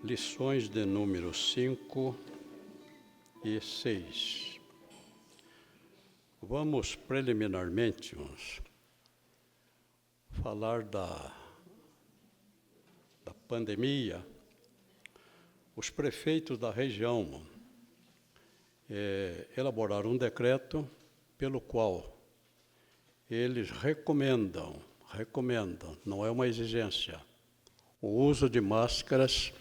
Lições de número 5 e 6. Vamos preliminarmente falar da pandemia. Os prefeitos da região elaboraram um decreto pelo qual eles recomendam, não é uma exigência, o uso de máscaras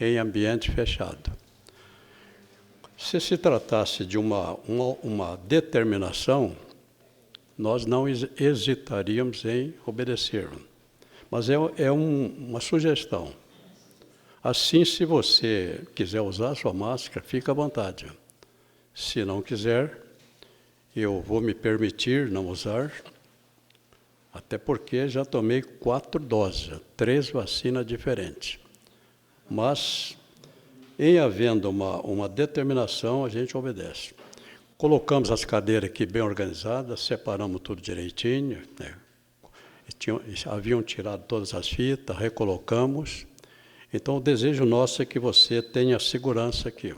em ambiente fechado. Se tratasse de uma determinação, nós não hesitaríamos em obedecer. Mas é uma sugestão. Assim, se você quiser usar a sua máscara, fica à vontade. Se não quiser, eu vou me permitir não usar, até porque já tomei 4 doses, 3 vacinas diferentes. Mas, em havendo uma determinação, a gente obedece. Colocamos as cadeiras aqui bem organizadas, separamos tudo direitinho, né? Haviam tirado todas as fitas, recolocamos. Então, o desejo nosso é que você tenha segurança aqui.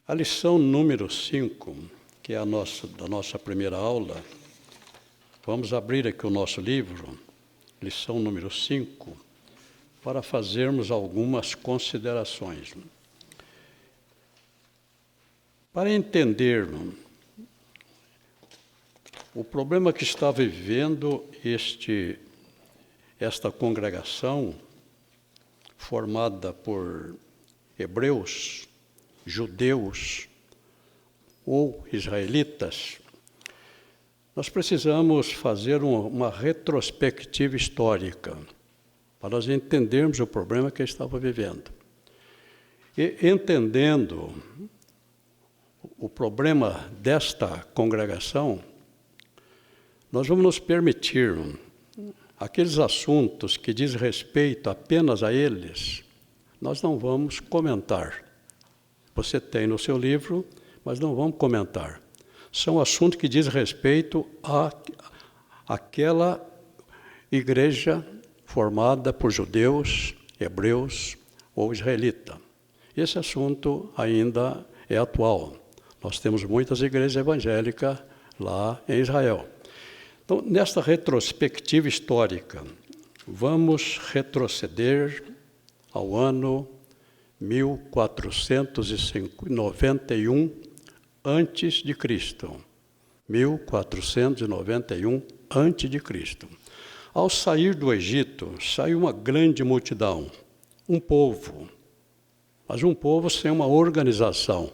A lição número 5, que é da nossa primeira aula, vamos abrir aqui o nosso livro, lição número 5, para fazermos algumas considerações. Para entender o problema que está vivendo esta congregação, formada por hebreus, judeus ou israelitas, nós precisamos fazer uma retrospectiva histórica para nós entendermos o problema que estava vivendo. E entendendo o problema desta congregação, nós vamos nos permitir aqueles assuntos que diz respeito apenas a eles, nós não vamos comentar. Você tem no seu livro, mas não vamos comentar. São assuntos que diz respeito àquela igreja formada por judeus, hebreus ou israelitas. Esse assunto ainda é atual. Nós temos muitas igrejas evangélicas lá em Israel. Então, nesta retrospectiva histórica, vamos retroceder ao ano 1491 antes de Cristo. 1491 antes de Cristo. Ao sair do Egito, saiu uma grande multidão, um povo, mas um povo sem uma organização.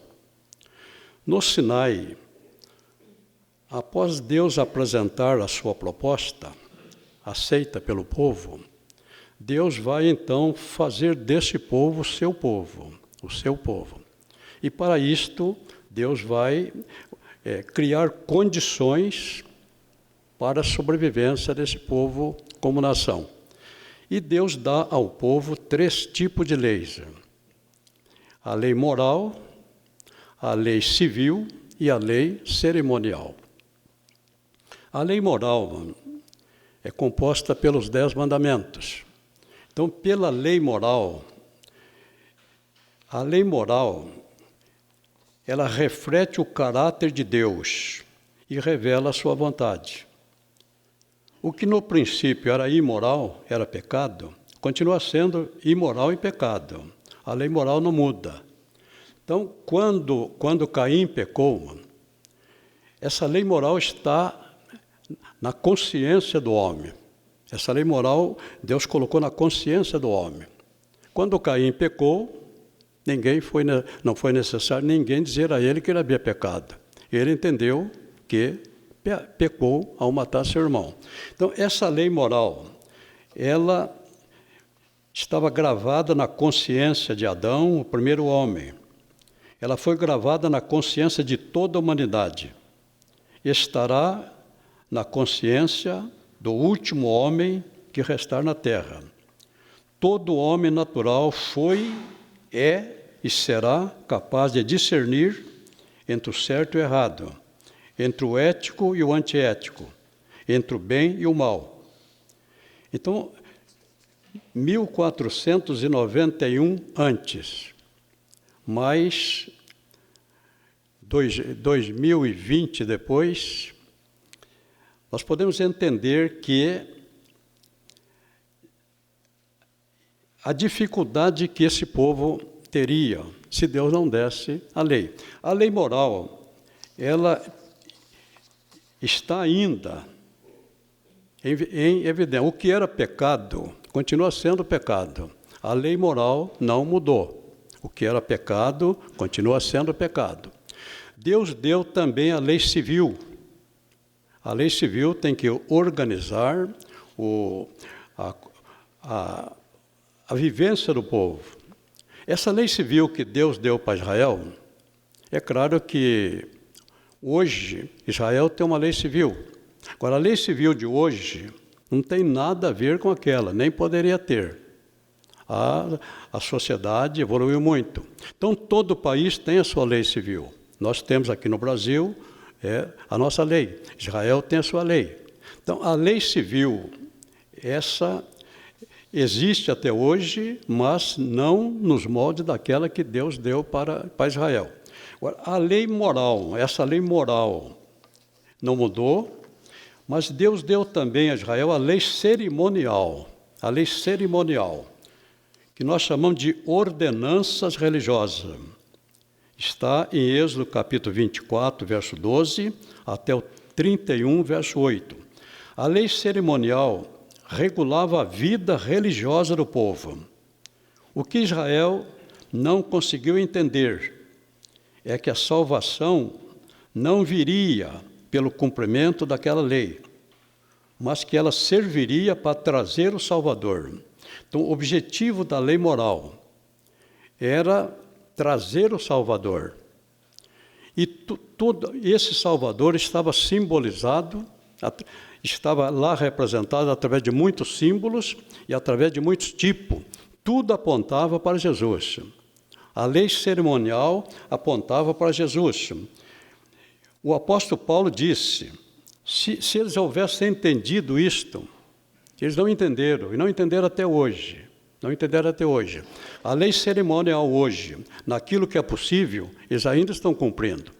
No Sinai, após Deus apresentar a sua proposta, aceita pelo povo, Deus vai então fazer desse povo o seu povo. E para isto, Deus vai criar condições para a sobrevivência desse povo como nação. E Deus dá ao povo 3 tipos de leis: a lei moral, a lei civil e a lei cerimonial. A lei moral é composta pelos 10 mandamentos. Então, pela lei moral, a lei moral, ela reflete o caráter de Deus e revela a sua vontade. O que no princípio era imoral, era pecado, continua sendo imoral e pecado. A lei moral não muda. Então, quando Caim pecou, essa lei moral está na consciência do homem. Essa lei moral, Deus colocou na consciência do homem. Quando Caim pecou, não foi necessário ninguém dizer a ele que ele havia pecado. Ele entendeu que pecou ao matar seu irmão. Então, essa lei moral, ela estava gravada na consciência de Adão, o primeiro homem. Ela foi gravada na consciência de toda a humanidade. Estará na consciência do último homem que restar na terra. Todo homem natural foi, é e será capaz de discernir entre o certo e o errado, entre o ético e o antiético, entre o bem e o mal. Então, 1491 antes, mais 2020 depois, nós podemos entender que a dificuldade que esse povo teria se Deus não desse a lei. A lei moral, ela está ainda em evidência. O que era pecado continua sendo pecado. A lei moral não mudou. O que era pecado continua sendo pecado. Deus deu também a lei civil. A lei civil tem que organizar a vivência do povo. Essa lei civil que Deus deu para Israel, é claro que hoje Israel tem uma lei civil. Agora, a lei civil de hoje não tem nada a ver com aquela, nem poderia ter. A sociedade evoluiu muito. Então, todo país tem a sua lei civil. Nós temos aqui no Brasil a nossa lei. Israel tem a sua lei. Então, a lei civil, essa existe até hoje, mas não nos moldes daquela que Deus deu para Israel. Agora, a lei moral, essa lei moral não mudou, mas Deus deu também a Israel a lei cerimonial, que nós chamamos de ordenanças religiosas. Está em Êxodo capítulo 24, verso 12, até o 31, verso 8. A lei cerimonial regulava a vida religiosa do povo. O que Israel não conseguiu entender é que a salvação não viria pelo cumprimento daquela lei, mas que ela serviria para trazer o Salvador. Então, o objetivo da lei moral era trazer o Salvador. E todo esse Salvador estava simbolizado, estava lá representado através de muitos símbolos e através de muitos tipos. Tudo apontava para Jesus. A lei cerimonial apontava para Jesus. O apóstolo Paulo disse, se eles houvessem entendido isto, eles não entenderam, e não entenderam até hoje. A lei cerimonial hoje, naquilo que é possível, eles ainda estão cumprindo.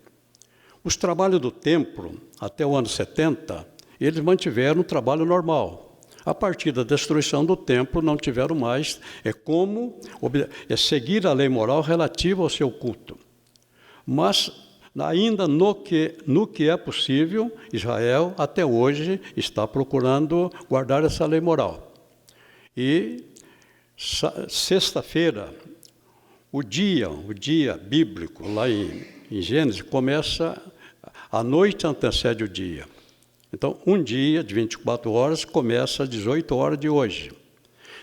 Os trabalhos do templo, até o ano 70, eles mantiveram o trabalho normal. A partir da destruição do templo, não tiveram mais. É seguir a lei moral relativa ao seu culto. Mas, ainda no que é possível, Israel, até hoje, está procurando guardar essa lei moral. E, sexta-feira, o dia bíblico, lá em Gênesis, começa, a noite antecede o dia. Então, um dia de 24 horas começa às 18 horas de hoje.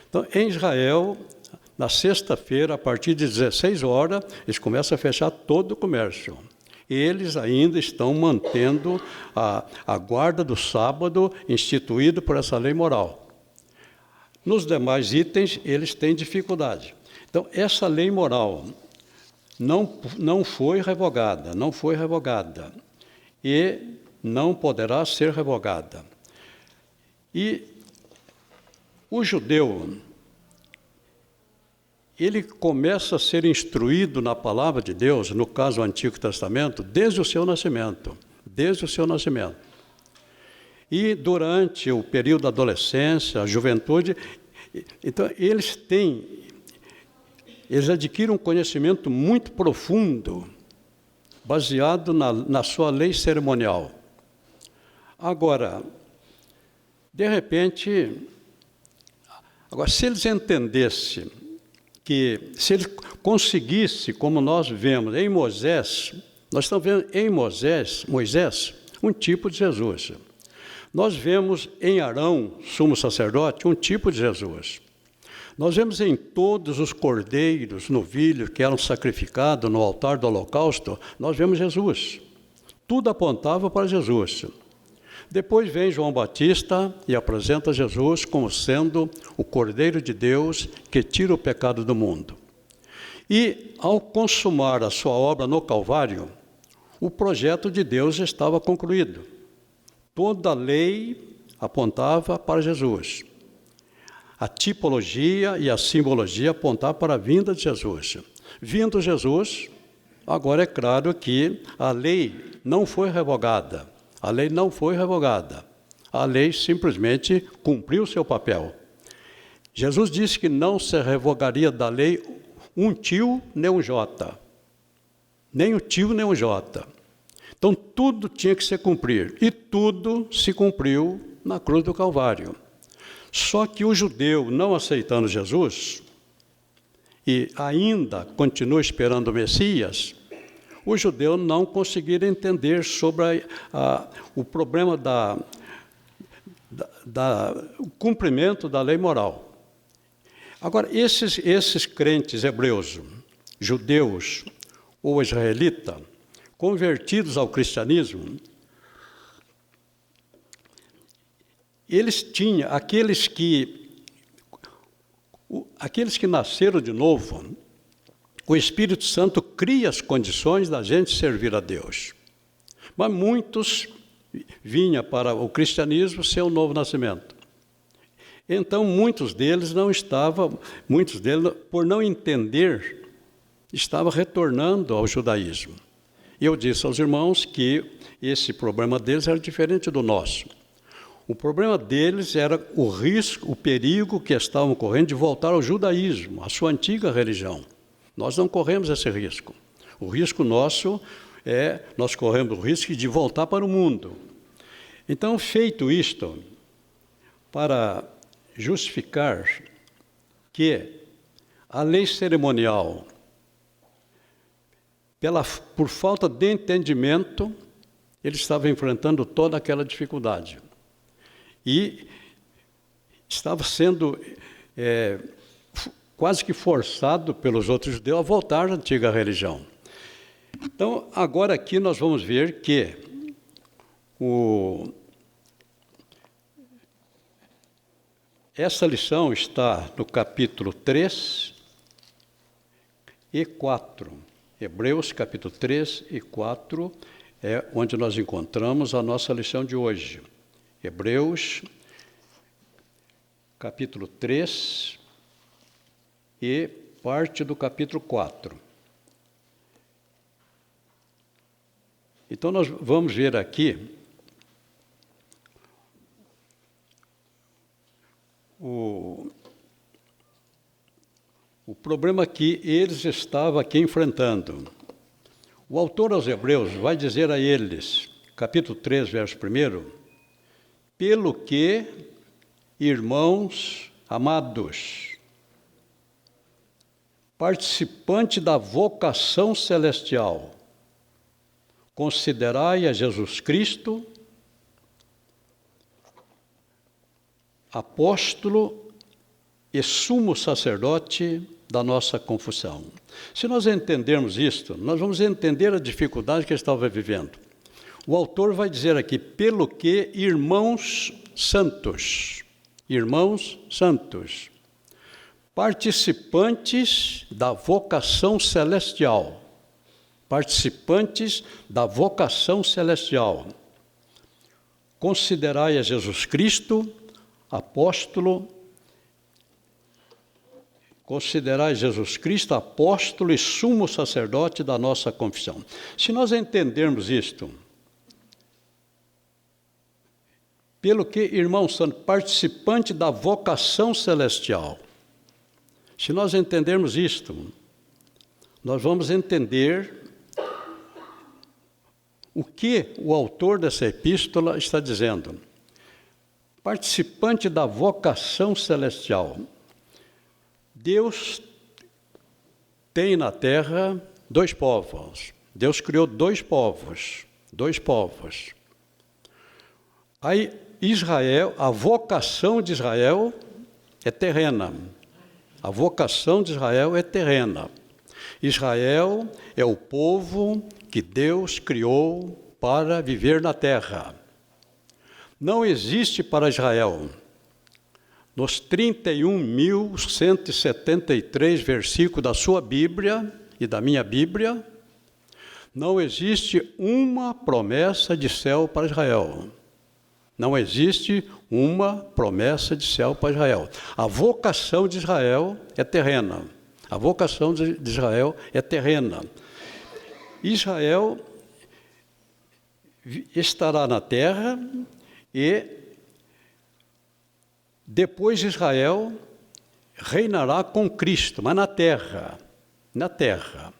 Então, em Israel, na sexta-feira, a partir de 16 horas, eles começam a fechar todo o comércio. Eles ainda estão mantendo a guarda do sábado instituído por essa lei moral. Nos demais itens, eles têm dificuldade. Então, essa lei moral não foi revogada, e não poderá ser revogada. E o judeu, ele começa a ser instruído na palavra de Deus, no caso do Antigo Testamento, desde o seu nascimento. E durante o período da adolescência, a juventude, então eles adquirem um conhecimento muito profundo, baseado na sua lei cerimonial. Agora, de repente, se eles entendessem que, se eles conseguissem, como nós vemos em Moisés, nós estamos vendo em Moisés um tipo de Jesus. Nós vemos em Arão, sumo sacerdote, um tipo de Jesus. Nós vemos em todos os cordeiros, novilhos que eram sacrificados no altar do holocausto, nós vemos Jesus. Tudo apontava para Jesus. Depois vem João Batista e apresenta Jesus como sendo o Cordeiro de Deus que tira o pecado do mundo. E, ao consumar a sua obra no Calvário, o projeto de Deus estava concluído. Toda a lei apontava para Jesus. a tipologia e a simbologia apontar para a vinda de Jesus. Vindo Jesus, agora é claro que a lei não foi revogada. A lei não foi revogada. A lei simplesmente cumpriu o seu papel. Jesus disse que não se revogaria da lei um tio nem um jota. Nem um tio nem um jota. Então tudo tinha que se cumprir. E tudo se cumpriu na cruz do Calvário. Só que o judeu, não aceitando Jesus, e ainda continua esperando o Messias, os judeus não conseguiram entender sobre o problema o cumprimento da lei moral. Agora, esses crentes hebreus, judeus ou israelitas, convertidos ao cristianismo, eles tinham, aqueles que nasceram de novo, o Espírito Santo cria as condições da gente servir a Deus. Mas muitos vinham para o cristianismo sem o novo nascimento. Então, muitos deles, por não entender, estavam retornando ao judaísmo. E eu disse aos irmãos que esse problema deles era diferente do nosso. O problema deles era o risco, o perigo que estavam correndo de voltar ao judaísmo, à sua antiga religião. Nós não corremos esse risco. O risco nosso nós corremos o risco de voltar para o mundo. Então, feito isto, para justificar que a lei cerimonial, por falta de entendimento, ele estava enfrentando toda aquela dificuldade. E estava sendo quase que forçado pelos outros judeus a voltar à antiga religião. Então, agora aqui nós vamos ver que essa lição está no capítulo 3 e 4. Hebreus, capítulo 3 e 4, é onde nós encontramos a nossa lição de hoje. Hebreus, capítulo 3 e parte do capítulo 4. Então, nós vamos ver aqui o problema que eles estavam aqui enfrentando. O autor aos Hebreus vai dizer a eles, capítulo 3, verso 1, pelo que, irmãos amados, participante da vocação celestial, considerai a Jesus Cristo, apóstolo e sumo sacerdote da nossa confissão. Se nós entendermos isto, nós vamos entender a dificuldade que ele estava vivendo. O autor vai dizer aqui, pelo que irmãos santos, participantes da vocação celestial, considerai a Jesus Cristo, apóstolo e sumo sacerdote da nossa confissão. Se nós entendermos isto, pelo que, irmão santo, participante da vocação celestial, se nós entendermos isto, nós vamos entender o que o autor dessa epístola está dizendo. Participante da vocação celestial. Deus tem na terra dois povos. Deus criou dois povos. Aí Israel, a vocação de Israel é terrena. Israel é o povo que Deus criou para viver na terra. Não existe para Israel, nos 31.173 versículos da sua Bíblia e da minha Bíblia, não existe uma promessa de céu para Israel. Não existe uma promessa de céu para Israel. A vocação de Israel é terrena. A vocação de Israel é terrena. Israel estará na terra e depois de Israel reinará com Cristo, mas na terra. Na terra.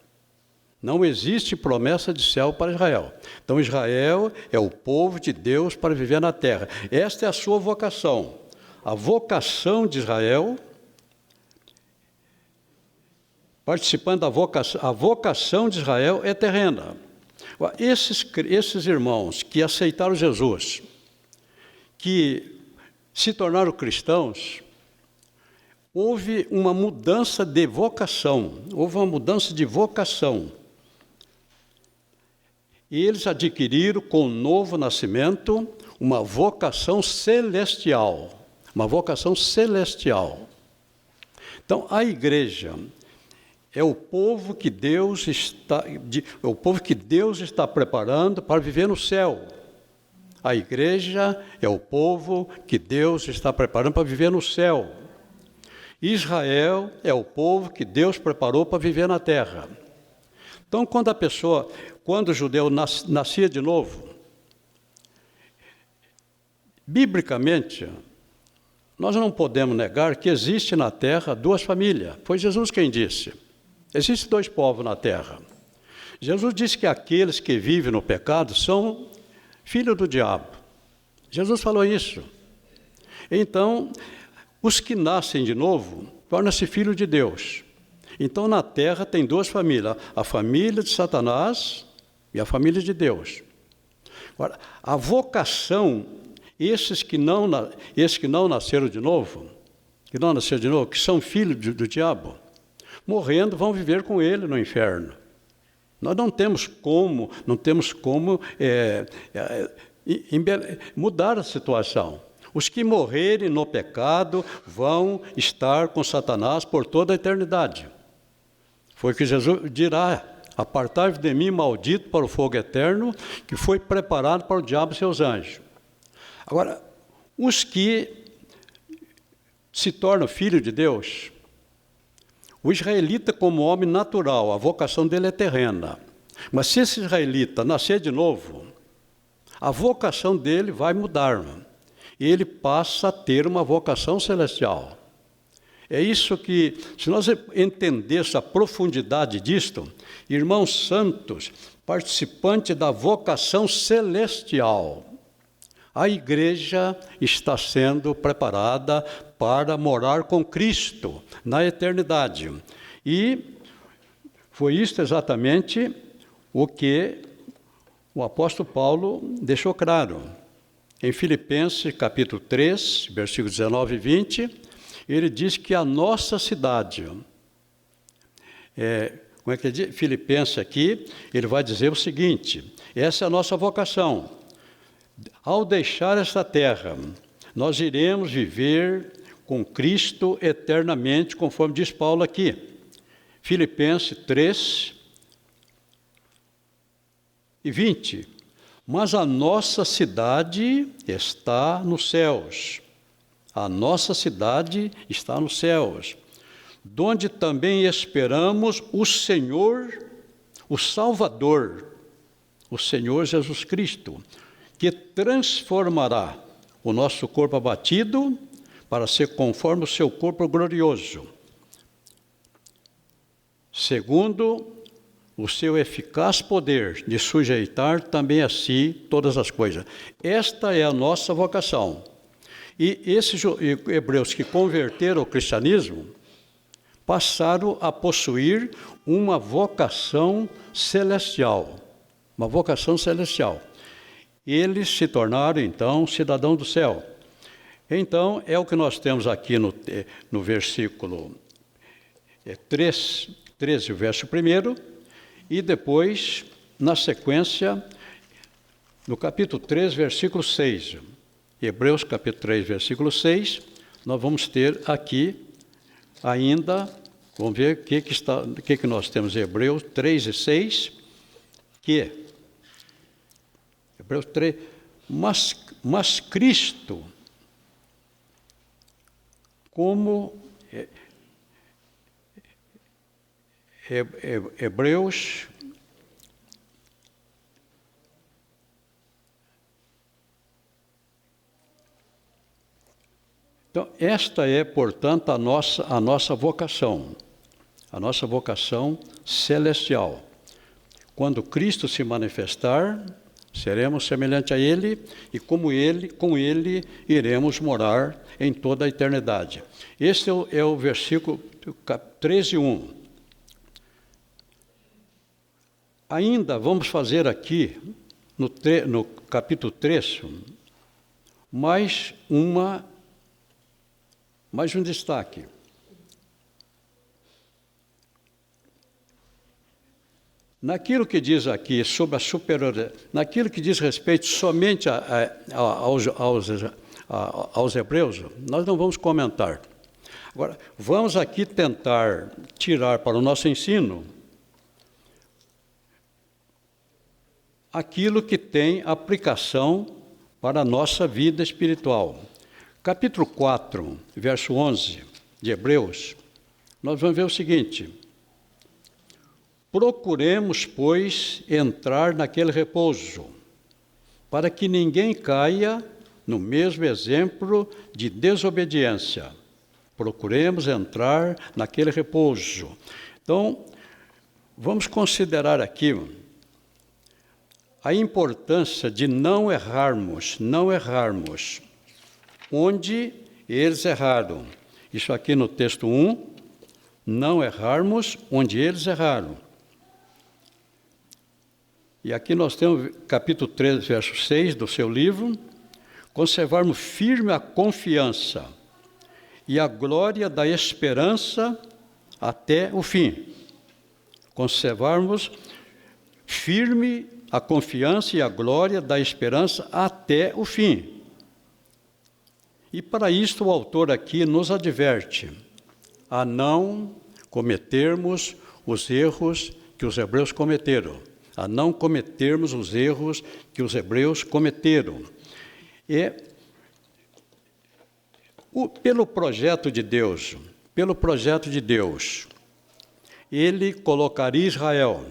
Não existe promessa de céu para Israel. Então Israel é o povo de Deus para viver na terra. Esta é a sua vocação. A vocação de Israel, participando da vocação, a vocação de Israel é terrena. Esses irmãos que aceitaram Jesus, que se tornaram cristãos, houve uma mudança de vocação, E eles adquiriram com o novo nascimento uma vocação celestial, Então, a igreja é o povo que Deus está preparando para viver no céu. A igreja é o povo que Deus está preparando para viver no céu. Israel é o povo que Deus preparou para viver na terra. Então, quando o judeu nascia de novo, biblicamente, nós não podemos negar que existe na terra duas famílias. Foi Jesus quem disse. Existem dois povos na terra. Jesus disse que aqueles que vivem no pecado são filhos do diabo. Jesus falou isso. Então, os que nascem de novo tornam-se filhos de Deus. Então, na terra tem duas famílias, a família de Satanás e a família de Deus. Agora, a vocação, esses que não nasceram de novo, que são filhos do diabo, morrendo, vão viver com ele no inferno. Nós não temos como mudar a situação. Os que morrerem no pecado vão estar com Satanás por toda a eternidade. Foi o que Jesus dirá: apartai-vos de mim, maldito, para o fogo eterno, que foi preparado para o diabo e seus anjos. Agora, os que se tornam filhos de Deus, o israelita como homem natural, a vocação dele é terrena. Mas se esse israelita nascer de novo, a vocação dele vai mudar. E ele passa a ter uma vocação celestial. É isso que, se nós entendermos a profundidade disto, irmãos santos, participantes da vocação celestial, a igreja está sendo preparada para morar com Cristo na eternidade. E foi isto exatamente o que o apóstolo Paulo deixou claro. Em Filipenses, capítulo 3, versículos 19 e 20, ele diz que a nossa cidade, como é que ele diz? Filipenses aqui, ele vai dizer o seguinte: essa é a nossa vocação. Ao deixar esta terra, nós iremos viver com Cristo eternamente, conforme diz Paulo aqui. Filipenses 3 e 20. Mas a nossa cidade está nos céus. A nossa cidade está nos céus, donde também esperamos o Senhor, o Salvador, o Senhor Jesus Cristo, que transformará o nosso corpo abatido para ser conforme o seu corpo glorioso, segundo o seu eficaz poder de sujeitar também a si todas as coisas. Esta é a nossa vocação. E esses hebreus que converteram ao cristianismo passaram a possuir uma vocação celestial. Uma vocação celestial. Eles se tornaram, então, cidadãos do céu. Então, é o que nós temos aqui no versículo 13, o verso 1, e depois, na sequência, no capítulo 3, versículo 6. Hebreus, capítulo 3, versículo 6, nós vamos ter aqui ainda, vamos ver o que nós temos em Hebreus 3 e 6, Hebreus 3, mas Mas Cristo, como Hebreus, então, esta é, portanto, a nossa vocação celestial. Quando Cristo se manifestar, seremos semelhantes a Ele, e com Ele iremos morar em toda a eternidade. Esse é o versículo 13:1. Ainda vamos fazer aqui, no capítulo 3, mais um destaque. Naquilo que diz aqui sobre a superioridade, naquilo que diz respeito somente aos hebreus, nós não vamos comentar. Agora, vamos aqui tentar tirar para o nosso ensino aquilo que tem aplicação para a nossa vida espiritual. Capítulo 4, verso 11 de Hebreus, nós vamos ver o seguinte: procuremos, pois, entrar naquele repouso, para que ninguém caia no mesmo exemplo de desobediência. Procuremos entrar naquele repouso. Então, vamos considerar aqui a importância de não errarmos onde eles erraram. Isso aqui no texto 1, não errarmos onde eles erraram. E aqui nós temos capítulo 13, verso 6 do seu livro: conservarmos firme a confiança e a glória da esperança até o fim. Conservarmos firme a confiança e a glória da esperança até o fim. E para isto o autor aqui nos adverte a não cometermos os erros que os hebreus cometeram. A não cometermos os erros que os hebreus cometeram. Pelo projeto de Deus, Ele colocaria Israel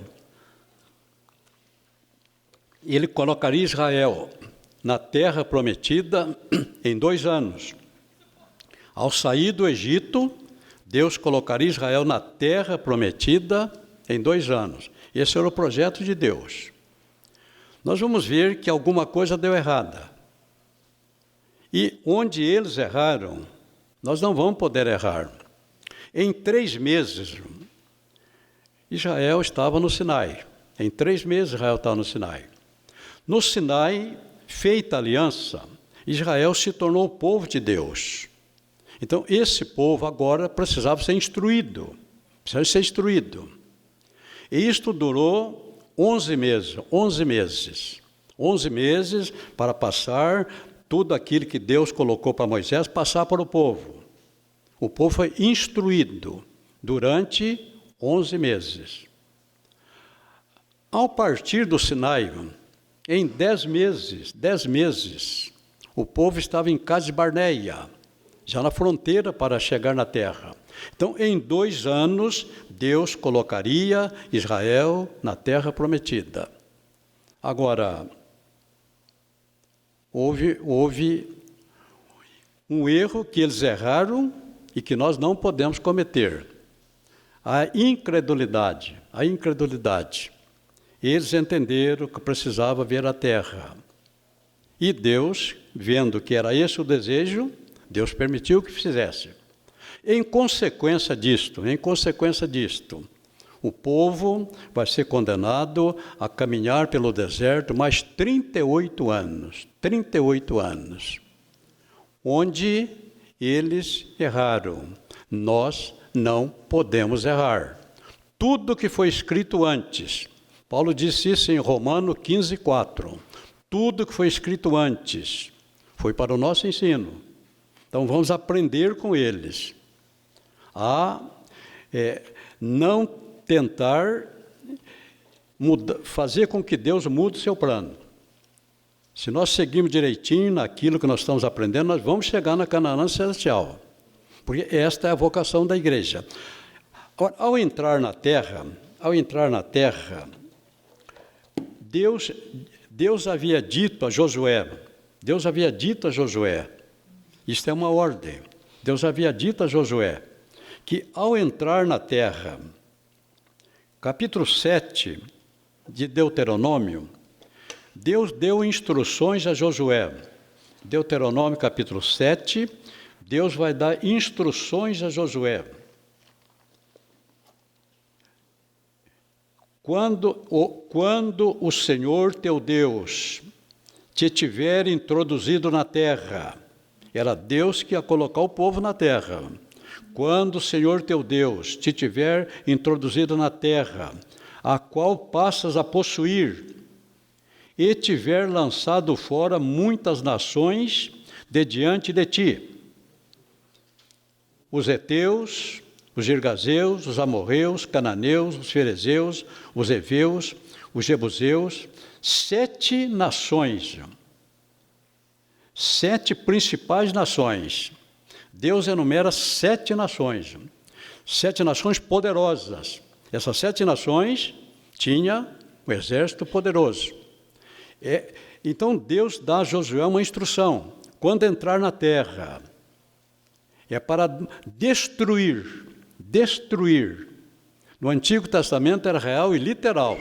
na terra prometida em 2 anos. Ao sair do Egito, Deus colocaria Israel na terra prometida em 2 anos. Esse era o projeto de Deus. Nós vamos ver que alguma coisa deu errada. E onde eles erraram, nós não vamos poder errar. Em 3 meses, Israel estava no Sinai. Em 3 meses, Israel estava no Sinai. No Sinai, feita a aliança, Israel se tornou o povo de Deus. Então, esse povo agora precisava ser instruído. E isto durou 11 meses. 11 meses para passar tudo aquilo que Deus colocou para Moisés, passar para o povo. O povo foi instruído durante 11 meses. Ao partir do Sinai, em 10 meses, o povo estava em Cades Barneia, já na fronteira para chegar na terra. Então, em 2 anos, Deus colocaria Israel na terra prometida. Agora, houve um erro que eles erraram e que nós não podemos cometer. A incredulidade. Eles entenderam que precisava ver a terra. E Deus, vendo que era esse o desejo, Deus permitiu que fizesse. Em consequência disto, o povo vai ser condenado a caminhar pelo deserto mais 38 anos, onde eles erraram. Nós não podemos errar. Tudo que foi escrito antes, Paulo disse isso em Romanos 15:4, tudo que foi escrito antes foi para o nosso ensino. Então vamos aprender com eles a não tentar fazer com que Deus mude o seu plano. Se nós seguirmos direitinho naquilo que nós estamos aprendendo, nós vamos chegar na Canaã celestial. Porque esta é a vocação da igreja. Agora, ao entrar na terra, Deus havia dito a Josué, isto é uma ordem, Deus havia dito a Josué, que ao entrar na terra, capítulo 7 de Deuteronômio, Deus deu instruções a Josué. Deuteronômio capítulo 7, Deus vai dar instruções a Josué. Quando o Senhor teu Deus te tiver introduzido na terra, era Deus que ia colocar o povo na terra. Quando o Senhor teu Deus te tiver introduzido na terra, a qual passas a possuir, e tiver lançado fora muitas nações de diante de ti, os heteus, os girgazeus, os amorreus, cananeus, os ferezeus, os heveus, os jebuseus, 7 nações, 7 principais nações. Deus enumera 7 nações, 7 nações poderosas. Essas 7 nações tinham um exército poderoso. Então Deus dá a Josué uma instrução: quando entrar na terra, é para destruir. No Antigo Testamento era real e literal.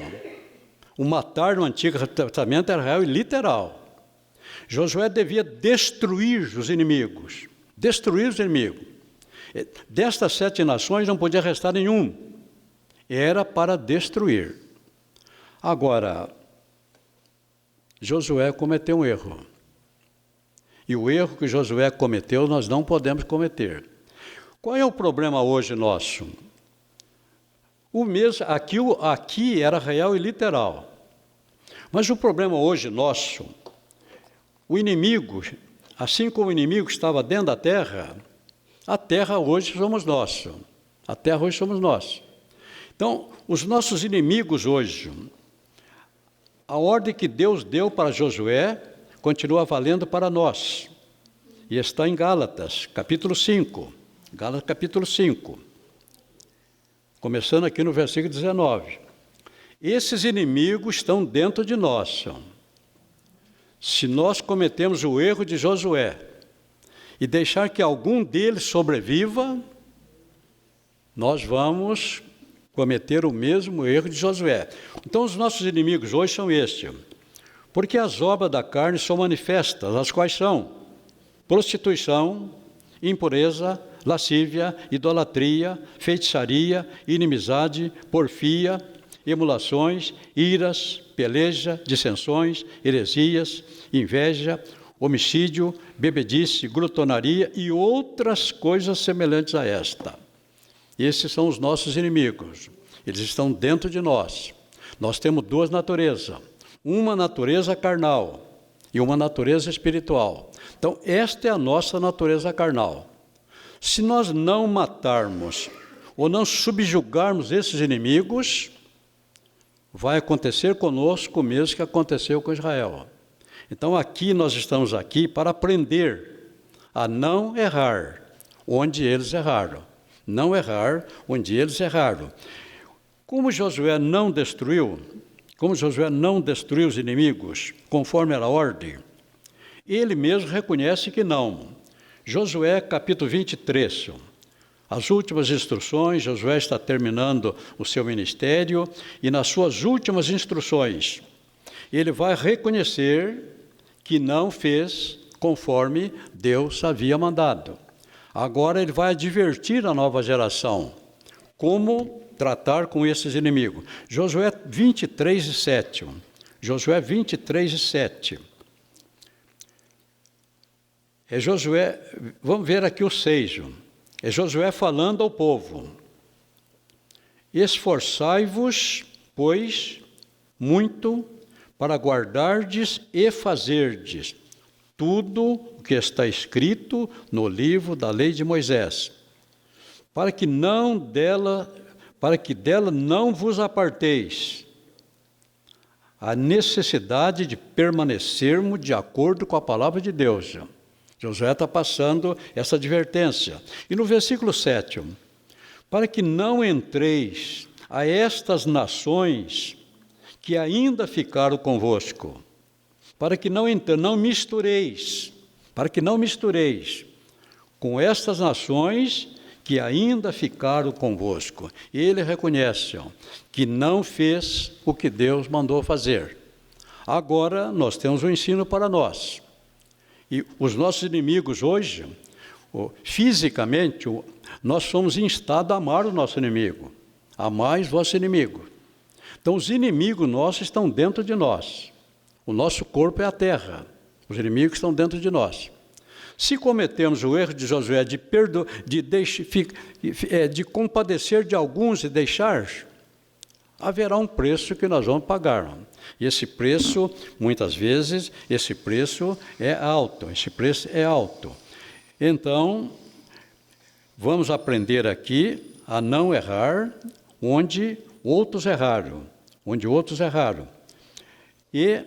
O matar no Antigo Testamento era real e literal. Josué devia destruir os inimigos. Destas 7 nações não podia restar nenhum. Era para destruir. Agora, Josué cometeu um erro. E o erro que Josué cometeu, nós não podemos cometer. Qual é o problema hoje nosso? O mesmo, aqui era real e literal. Mas o problema hoje nosso, o inimigo, assim como o inimigo estava dentro da terra, a terra hoje somos nós. Então, os nossos inimigos hoje, a ordem que Deus deu para Josué continua valendo para nós. E está em Gálatas, capítulo 5. Gálatas, capítulo 5. Começando aqui no versículo 19. Esses inimigos estão dentro de nós. Se nós cometemos o erro de Josué e deixar que algum deles sobreviva, nós vamos cometer o mesmo erro de Josué. Então, os nossos inimigos hoje são estes. Porque as obras da carne são manifestas, as quais são prostituição, impureza, lascívia, idolatria, feitiçaria, inimizade, porfia, emulações, iras, peleja, dissensões, heresias, inveja, homicídio, bebedice, glutonaria e outras coisas semelhantes a esta. Esses são os nossos inimigos. Eles estão dentro de nós. Nós temos 2 naturezas. Uma natureza carnal e uma natureza espiritual. Então, esta é a nossa natureza carnal. Se nós não matarmos ou não subjugarmos esses inimigos, vai acontecer conosco o mesmo que aconteceu com Israel. Então, aqui nós estamos aqui para aprender a não errar onde eles erraram. Não errar onde eles erraram. Como Josué não destruiu os inimigos, conforme era a ordem, ele mesmo reconhece que não. Josué, capítulo 23, as últimas instruções, Josué está terminando o seu ministério, e nas suas últimas instruções, ele vai reconhecer que não fez conforme Deus havia mandado. Agora ele vai advertir a nova geração como tratar com esses inimigos. Josué 23, 7. Josué 23, 7. É Josué, vamos ver aqui o 6. É Josué falando ao povo. Esforçai-vos, pois, muito para guardardes e fazerdes tudo o que está escrito no livro da lei de Moisés, para que dela não vos aparteis, a necessidade de permanecermos de acordo com a palavra de Deus. Josué está passando essa advertência. E no versículo 7, para que não entreis a estas nações que ainda ficaram convosco, para que não mistureis com estas nações que ainda ficaram convosco. E ele reconhece que não fez o que Deus mandou fazer. Agora nós temos um ensino para nós. E os nossos inimigos hoje, fisicamente, nós somos instados a amar o nosso inimigo. Amais vosso inimigo. Então os inimigos nossos estão dentro de nós. O nosso corpo é a terra. Os inimigos estão dentro de nós. Se cometemos o erro de Josué de compadecer de alguns e deixar, haverá um preço que nós vamos pagar. E esse preço, muitas vezes, é alto. Então, vamos aprender aqui a não errar onde outros erraram. E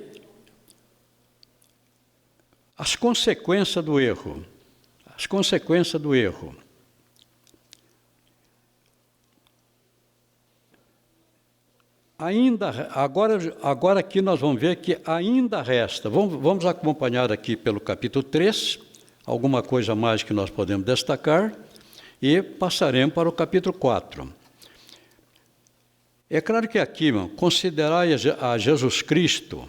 as consequências do erro. Agora aqui nós vamos ver que ainda resta. Vamos acompanhar aqui pelo capítulo 3, alguma coisa mais que nós podemos destacar, e passaremos para o capítulo 4. É claro que aqui, considerai a Jesus Cristo.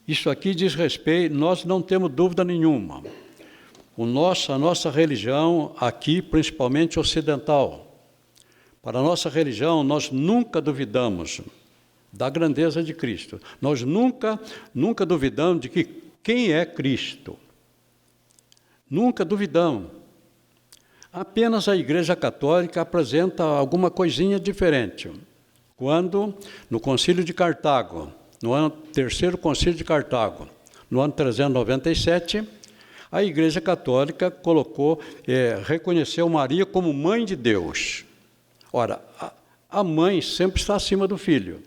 Isso aqui diz respeito, nós não temos dúvida nenhuma. A nossa religião aqui, principalmente ocidental, para a nossa religião, nós nunca duvidamos da grandeza de Cristo. Nós nunca duvidamos de quem é Cristo. Nunca duvidamos. Apenas a Igreja Católica apresenta alguma coisinha diferente. Quando, no Concílio de Cartago, no terceiro Concílio de Cartago, no ano 397, a Igreja Católica reconheceu Maria como mãe de Deus. Ora, a mãe sempre está acima do filho.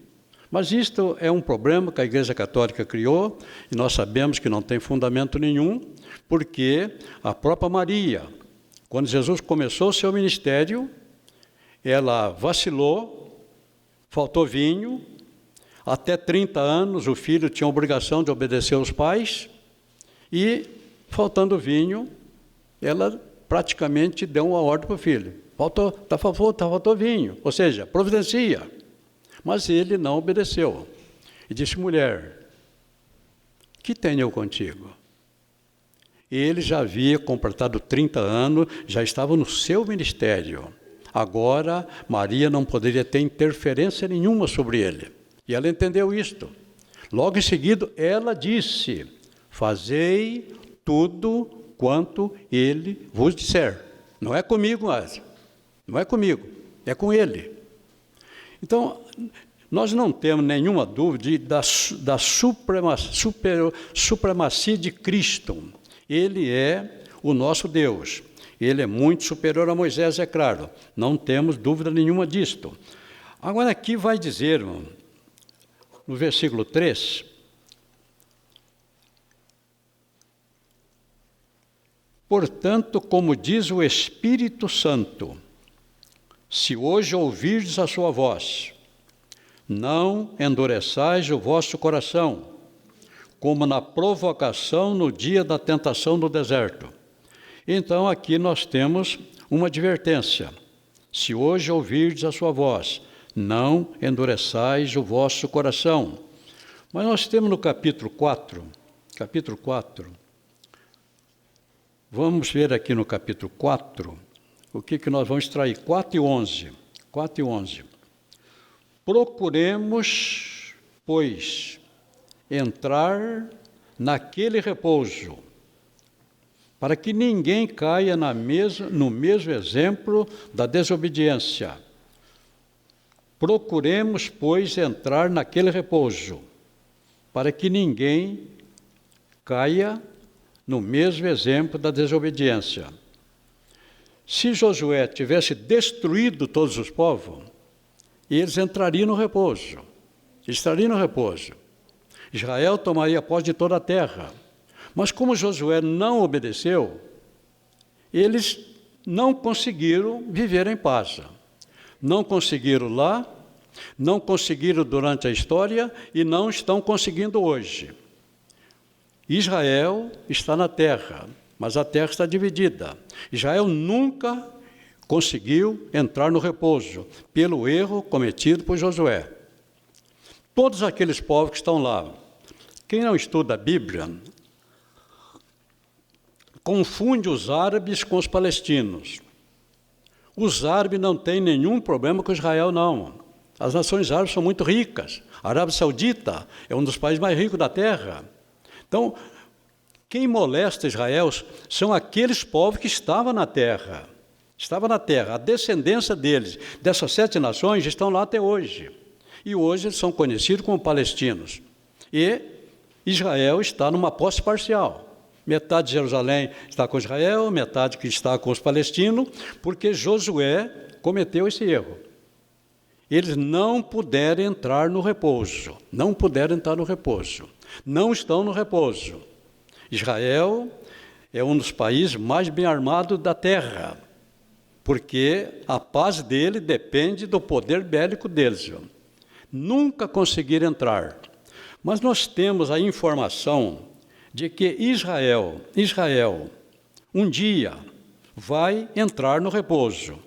Mas isto é um problema que a Igreja Católica criou, e nós sabemos que não tem fundamento nenhum, porque a própria Maria, quando Jesus começou o seu ministério, ela vacilou, faltou vinho. Até 30 anos o filho tinha a obrigação de obedecer aos pais e, faltando vinho, ela praticamente deu uma ordem para o filho. Faltou vinho, ou seja, providencia. Mas ele não obedeceu. E disse, mulher, que tenho eu contigo? Ele já havia completado 30 anos, já estava no seu ministério. Agora, Maria não poderia ter interferência nenhuma sobre ele. E ela entendeu isto. Logo em seguida, ela disse, fazei tudo quanto ele vos disser. Não é comigo, mas não é comigo, é com ele. Então, nós não temos nenhuma dúvida da supremacia de Cristo. Ele é o nosso Deus. Ele é muito superior a Moisés, é claro. Não temos dúvida nenhuma disto. Agora aqui vai dizer, no versículo 3, portanto, como diz o Espírito Santo, se hoje ouvirdes a sua voz, não endureçais o vosso coração, como na provocação no dia da tentação no deserto. Então, aqui nós temos uma advertência. Se hoje ouvirdes a sua voz, não endureçais o vosso coração. Mas nós temos no capítulo 4, vamos ver aqui no capítulo 4, o que nós vamos extrair, 4 e 11. Procuremos, pois, entrar naquele repouso, para que ninguém caia no mesmo exemplo da desobediência. Procuremos, pois, entrar naquele repouso, para que ninguém caia no mesmo exemplo da desobediência. Se Josué tivesse destruído todos os povos, eles entrariam no repouso. estaria no repouso. Israel tomaria posse de toda a terra. Mas como Josué não obedeceu, eles não conseguiram viver em paz. Não conseguiram lá, não conseguiram durante a história e não estão conseguindo hoje. Israel está na terra, mas a terra está dividida. Israel nunca conseguiu entrar no repouso, pelo erro cometido por Josué. Todos aqueles povos que estão lá, quem não estuda a Bíblia, confunde os árabes com os palestinos. Os árabes não têm nenhum problema com Israel, não. As nações árabes são muito ricas. A Arábia Saudita é um dos países mais ricos da terra. Então, quem molesta Israel são aqueles povos que estavam na terra. Estavam na terra. A descendência deles, dessas 7 nações, estão lá até hoje. E hoje eles são conhecidos como palestinos. E Israel está numa posse parcial. Metade de Jerusalém está com Israel, metade que está com os palestinos, porque Josué cometeu esse erro. Eles não puderam entrar no repouso. Não puderam entrar no repouso. Não estão no repouso. Israel é um dos países mais bem armados da terra, porque a paz dele depende do poder bélico deles. Nunca conseguiram entrar. Mas nós temos a informação de que Israel, um dia vai entrar no repouso.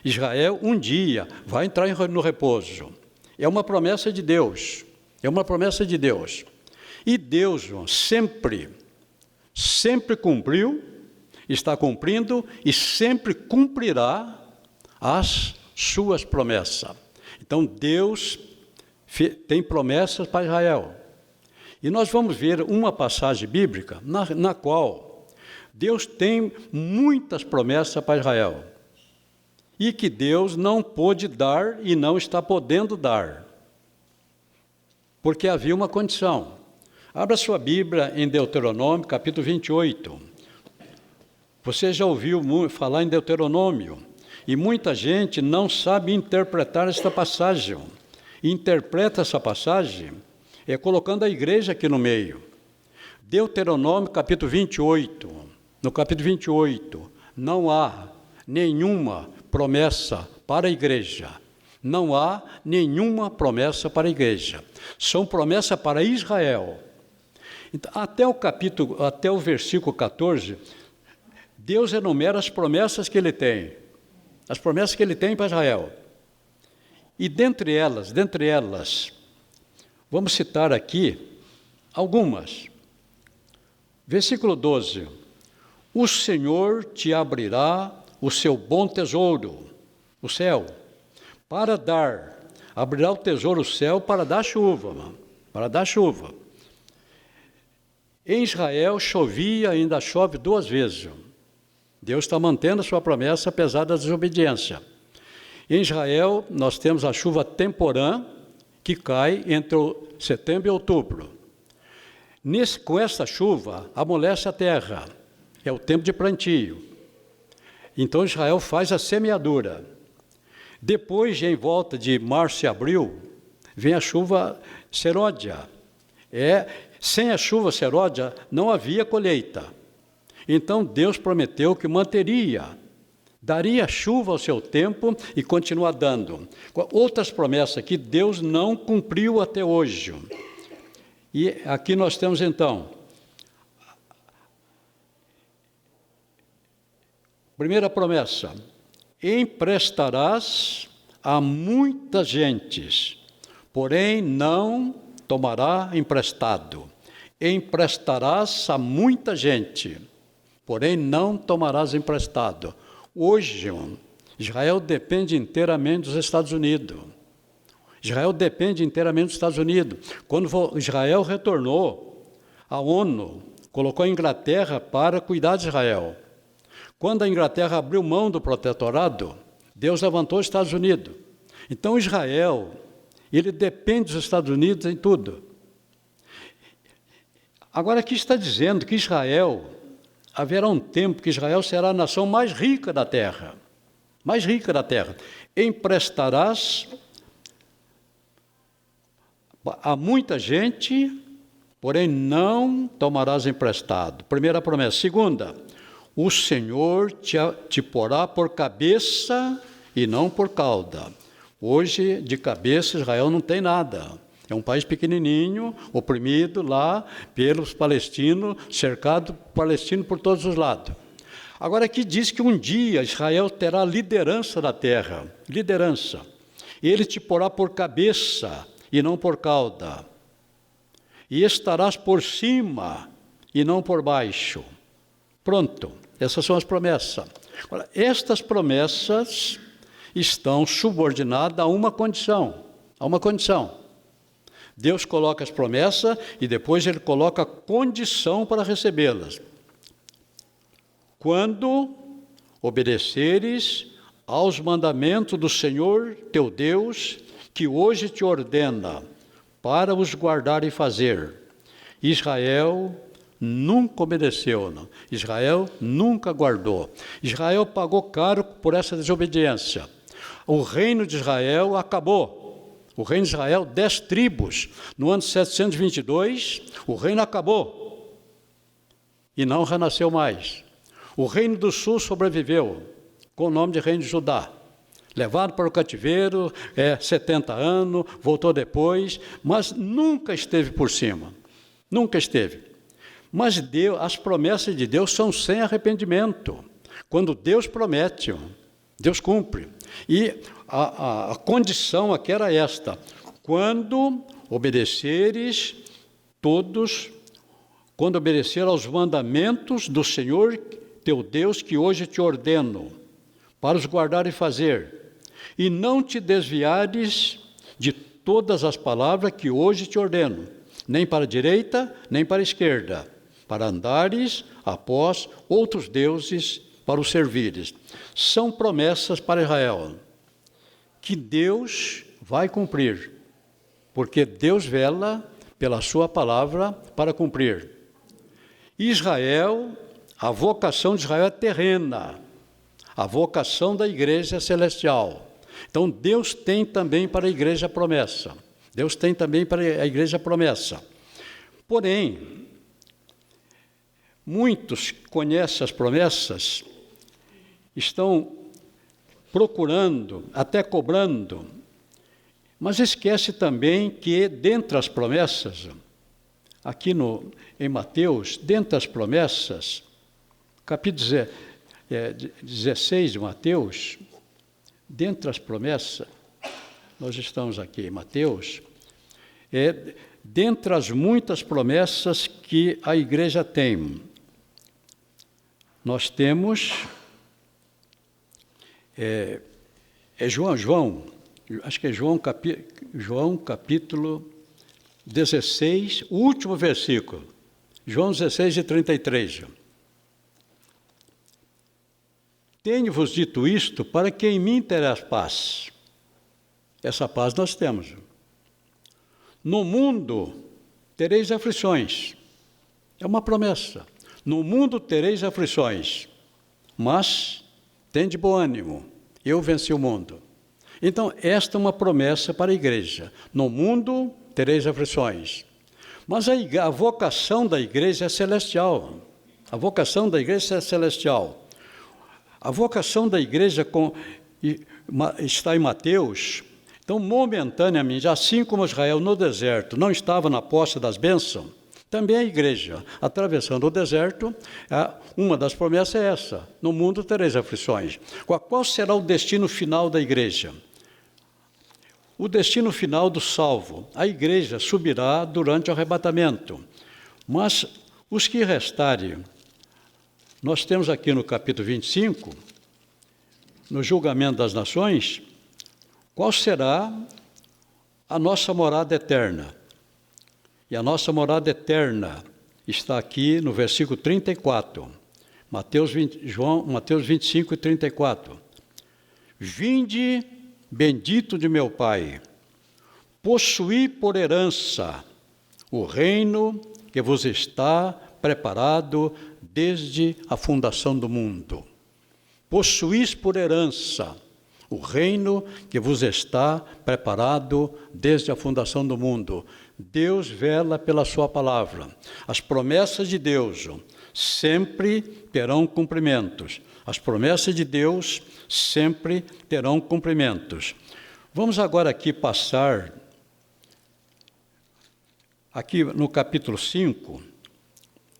Israel, um dia, vai entrar no repouso. É uma promessa de Deus. É uma promessa de Deus. E Deus sempre cumpriu, está cumprindo e sempre cumprirá as suas promessas. Então, Deus tem promessas para Israel. E nós vamos ver uma passagem bíblica na qual Deus tem muitas promessas para Israel. E que Deus não pôde dar e não está podendo dar. Porque havia uma condição. Abra sua Bíblia em Deuteronômio, capítulo 28. Você já ouviu falar em Deuteronômio. E muita gente não sabe interpretar esta passagem. Interpreta essa passagem colocando a igreja aqui no meio. Deuteronômio, capítulo 28. No capítulo 28, não há nenhuma promessa para a igreja. Não há nenhuma promessa para a igreja. São promessas para Israel. Então, até o versículo 14, Deus enumera as promessas que ele tem. As promessas que ele tem para Israel. E dentre elas, vamos citar aqui algumas. Versículo 12. O Senhor te abrirá o seu bom tesouro, o céu, para dar. Abrirá o tesouro, o céu, para dar chuva, para dar chuva. Em Israel chovia, ainda chove 2 vezes. Deus está mantendo a sua promessa, apesar da desobediência. Em Israel, nós temos a chuva temporã, que cai entre setembro e outubro. Com essa chuva, amolece a terra. É o tempo de plantio. Então, Israel faz a semeadura. Depois, em volta de março e abril, vem a chuva seródia. Sem a chuva seródia, não havia colheita. Então, Deus prometeu que daria chuva ao seu tempo e continua dando. Outras promessas que Deus não cumpriu até hoje. E aqui nós temos, então, primeira promessa: emprestarás a muitas gentes, porém não tomará emprestado. Emprestarás a muita gente, porém não tomarás emprestado. Hoje, Israel depende inteiramente dos Estados Unidos. Israel depende inteiramente dos Estados Unidos. Quando Israel retornou, a ONU colocou a Inglaterra para cuidar de Israel. Quando a Inglaterra abriu mão do protetorado, Deus levantou os Estados Unidos. Então, Israel, ele depende dos Estados Unidos em tudo. Agora, aqui está dizendo que Israel, haverá um tempo que Israel será a nação mais rica da terra. Mais rica da terra. Emprestarás Há muita gente, porém não tomarás emprestado. Primeira promessa. Segunda, o Senhor te porá por cabeça e não por cauda. Hoje, de cabeça, Israel não tem nada. É um país pequenininho, oprimido lá pelos palestinos, cercado palestino por todos os lados. Agora aqui diz que um dia Israel terá liderança da terra, liderança. Ele te porá por cabeça e não por cauda. E estarás por cima e não por baixo. Pronto, essas são as promessas. Agora, estas promessas estão subordinadas a uma condição, Deus coloca as promessas e depois Ele coloca a condição para recebê-las. Quando obedeceres aos mandamentos do Senhor teu Deus, que hoje te ordena, para os guardar e fazer. Israel nunca obedeceu, não. Israel nunca guardou. Israel pagou caro por essa desobediência. O reino de Israel acabou. O reino de Israel, 10 tribos. No ano 722, o reino acabou. E não renasceu mais. O reino do sul sobreviveu, com o nome de reino de Judá. Levado para o cativeiro, 70 anos, voltou depois, mas nunca esteve por cima. Nunca esteve. Mas Deus, as promessas de Deus são sem arrependimento. Quando Deus promete, Deus cumpre. E a condição aqui era esta: quando obedeceres quando obedecer aos mandamentos do Senhor teu Deus, que hoje te ordeno, para os guardar e fazer, e não te desviares de todas as palavras que hoje te ordeno, nem para a direita, nem para a esquerda, para andares após outros deuses para os servires. São promessas para Israel, que Deus vai cumprir, porque Deus vela pela sua palavra para cumprir. Israel, a vocação de Israel é terrena, a vocação da igreja é celestial. Então, Deus tem também para a igreja a promessa. Deus tem também para a igreja a promessa. Porém, muitos que conhecem as promessas estão procurando, até cobrando, mas esquece também que, dentre as promessas, aqui em Mateus, dentre as promessas, capítulo 16 de Mateus, dentre as promessas, nós estamos aqui em Mateus, dentre as muitas promessas que a igreja tem, nós temos João, acho que é João capítulo 16, o último versículo, João 16 e 33. Tenho-vos dito isto para que em mim terás paz. Essa paz nós temos. No mundo tereis aflições. É uma promessa. No mundo tereis aflições, mas tende bom ânimo. Eu venci o mundo. Então, esta é uma promessa para a igreja. No mundo tereis aflições. Mas a vocação da igreja é celestial. A vocação da igreja é celestial. A vocação da igreja está em Mateus. Então, momentaneamente, assim como Israel no deserto não estava na posse das bênçãos, também a igreja, atravessando o deserto, uma das promessas é essa: no mundo tereis aflições. Qual será o destino final da igreja? O destino final do salvo: a igreja subirá durante o arrebatamento. Mas os que restarem, nós temos aqui no capítulo 25, no julgamento das nações, qual será a nossa morada eterna. E a nossa morada eterna está aqui no versículo 34, Mateus 25 e 34. Vinde, bendito de meu Pai, possuí por herança o reino que vos está preparado desde a fundação do mundo. Possuís por herança o reino que vos está preparado desde a fundação do mundo. Deus vela pela sua palavra. As promessas de Deus sempre terão cumprimentos. As promessas de Deus sempre terão cumprimentos. Vamos agora aqui passar, aqui no capítulo 5,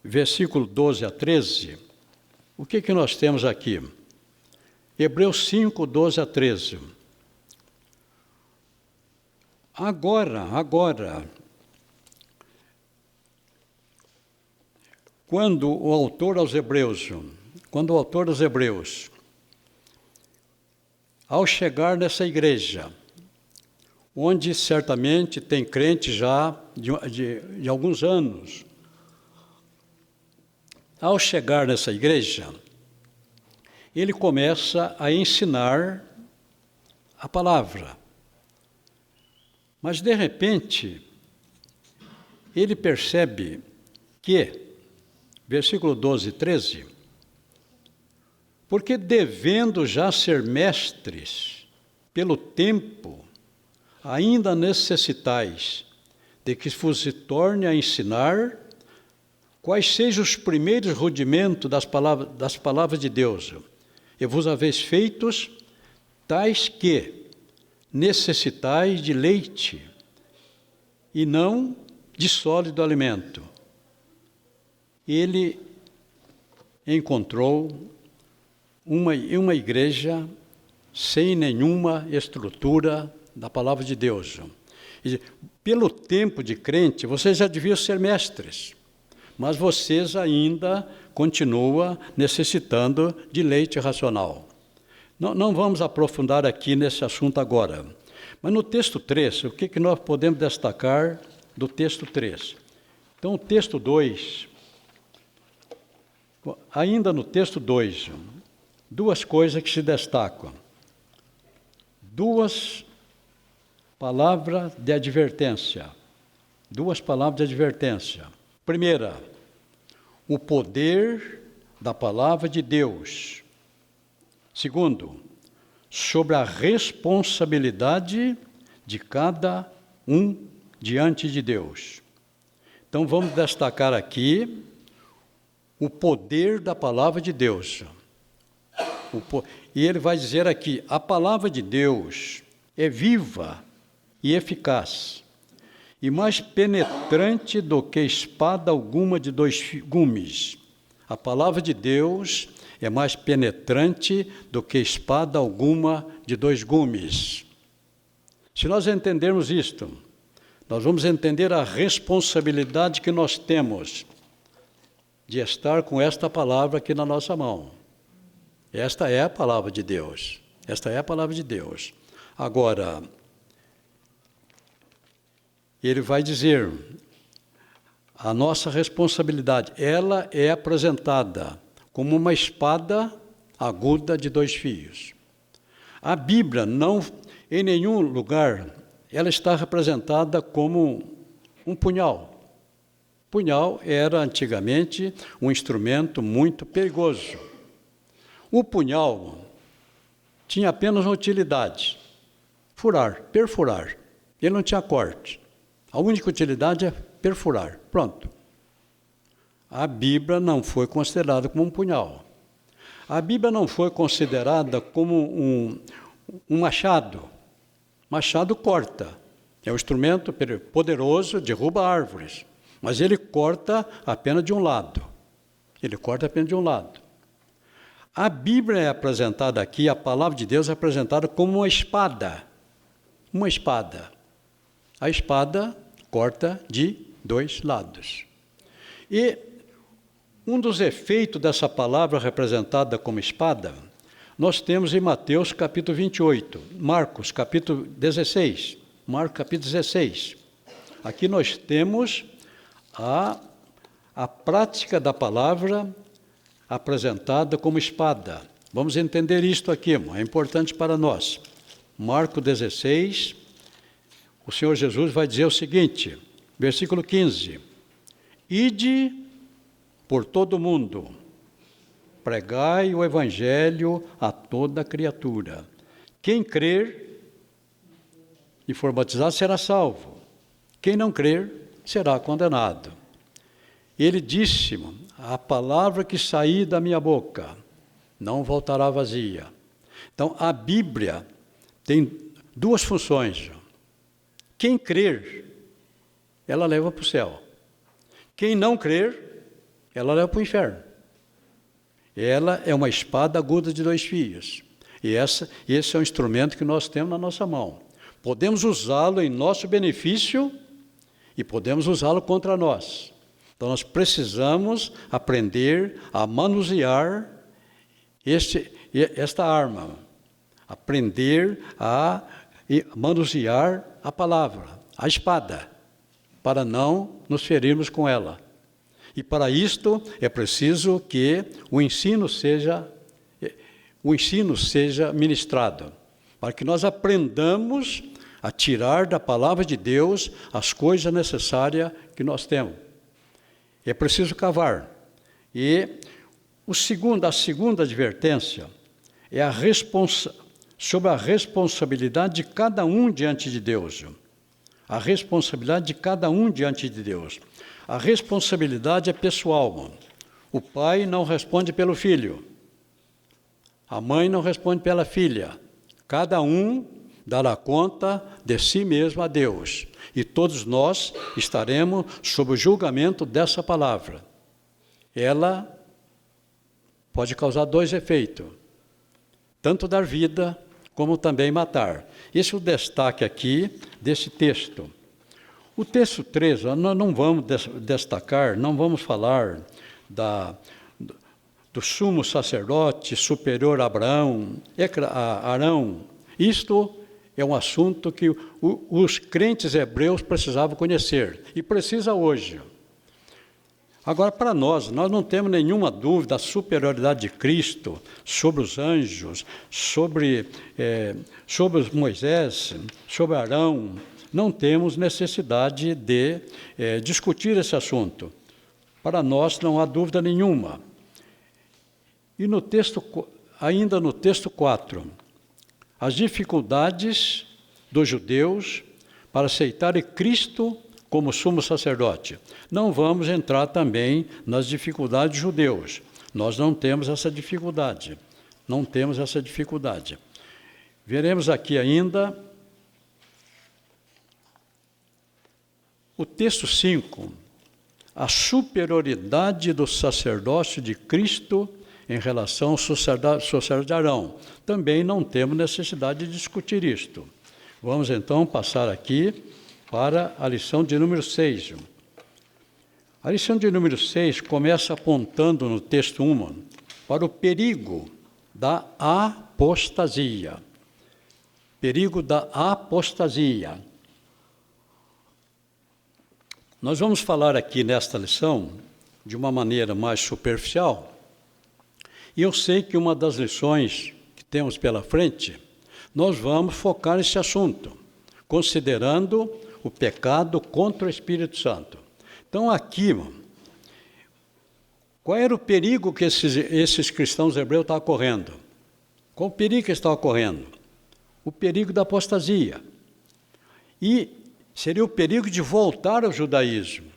versículo 12 a 13. O que nós temos aqui? Hebreus 5, 12 a 13. Agora, quando o autor dos Hebreus, ao chegar nessa igreja, onde certamente tem crente já de alguns anos, ao chegar nessa igreja, ele começa a ensinar a palavra. Mas, de repente, ele percebe que, versículo 12 e 13, porque devendo já ser mestres pelo tempo, ainda necessitais de que vos se torne a ensinar quais sejam os primeiros rudimentos das palavras de Deus, e vos haveis feitos tais que necessitais de leite e não de sólido alimento. Ele encontrou uma igreja sem nenhuma estrutura da palavra de Deus. E, pelo tempo de crente, vocês já deviam ser mestres, mas vocês ainda continuam necessitando de leite racional. Não vamos aprofundar aqui nesse assunto agora. Mas no texto 3, o que nós podemos destacar do texto 3? Então, o texto 2, ainda no texto 2, duas coisas que se destacam. Duas palavras de advertência. Primeira, o poder da palavra de Deus. Segundo, sobre a responsabilidade de cada um diante de Deus. Então, vamos destacar aqui o poder da palavra de Deus. E ele vai dizer aqui, a palavra de Deus é viva e eficaz, e mais penetrante do que espada alguma de dois gumes. A palavra de Deus é mais penetrante do que espada alguma de dois gumes. Se nós entendermos isto, nós vamos entender a responsabilidade que nós temos de estar com esta palavra aqui na nossa mão. Esta é a palavra de Deus. Agora, ele vai dizer, a nossa responsabilidade, ela é apresentada como uma espada aguda de dois fios. A Bíblia, não, em nenhum lugar, ela está representada como um punhal. Punhal era, antigamente, um instrumento muito perigoso. O punhal tinha apenas uma utilidade, perfurar. Ele não tinha corte. A única utilidade é perfurar. Pronto. A Bíblia não foi considerada como um punhal. A Bíblia não foi considerada como um machado. Machado corta. É um instrumento poderoso, derruba árvores. Mas ele corta apenas de um lado. A Bíblia é apresentada aqui, a palavra de Deus é apresentada como uma espada. A espada corta de dois lados. E um dos efeitos dessa palavra representada como espada, nós temos em Mateus capítulo 28, Marcos capítulo 16. Aqui nós temos a prática da palavra apresentada como espada. Vamos entender isto aqui, é importante para nós. Marcos 16, o Senhor Jesus vai dizer o seguinte, versículo 15, ide por todo o mundo, pregai o evangelho a toda criatura. Quem crer e for batizado será salvo. Quem não crer será condenado. Ele disse: a palavra que sair da minha boca não voltará vazia. Então, a Bíblia tem duas funções. Quem crer, ela leva para o céu. Quem não crer, ela leva para o inferno. Ela é uma espada aguda de dois fios. E esse é um instrumento que nós temos na nossa mão. Podemos usá-lo em nosso benefício e podemos usá-lo contra nós. Então, nós precisamos aprender a manusear esta arma. Aprender a manusear a palavra, a espada, para não nos ferirmos com ela. E para isto é preciso que o ensino seja ministrado, para que nós aprendamos a tirar da palavra de Deus as coisas necessárias que nós temos. É preciso cavar. E a segunda advertência é sobre a responsabilidade de cada um diante de Deus. A responsabilidade de cada um diante de Deus. A responsabilidade é pessoal. O pai não responde pelo filho. A mãe não responde pela filha. Cada um dará conta de si mesmo a Deus. E todos nós estaremos sob o julgamento dessa palavra. Ela pode causar dois efeitos. Tanto dar vida, como também matar. Esse é o destaque aqui desse texto. O texto 3, nós não vamos destacar, não vamos falar do sumo sacerdote superior a Arão. Isto é um assunto que os crentes hebreus precisavam conhecer, e precisa hoje. Agora, para nós não temos nenhuma dúvida da superioridade de Cristo sobre os anjos, sobre Moisés, sobre Arão. Não temos necessidade de discutir esse assunto. Para nós não há dúvida nenhuma. E ainda no texto 4, as dificuldades dos judeus para aceitarem Cristo como sumo sacerdote. Não vamos entrar também nas dificuldades dos judeus. Nós não temos essa dificuldade. Não temos essa dificuldade. Veremos aqui ainda o texto 5, a superioridade do sacerdócio de Cristo em relação ao sacerdócio de Arão. Também não temos necessidade de discutir isto. Vamos então passar aqui para a lição de número 6. A lição de número 6 começa apontando no texto 1 para o perigo da apostasia. Perigo da apostasia. Nós vamos falar aqui nesta lição de uma maneira mais superficial, e eu sei que uma das lições que temos pela frente, nós vamos focar nesse assunto, considerando o pecado contra o Espírito Santo. Então, aqui, qual era o perigo que esses cristãos hebreus estavam correndo? Qual o perigo que estavam correndo? O perigo da apostasia. E seria o perigo de voltar ao judaísmo,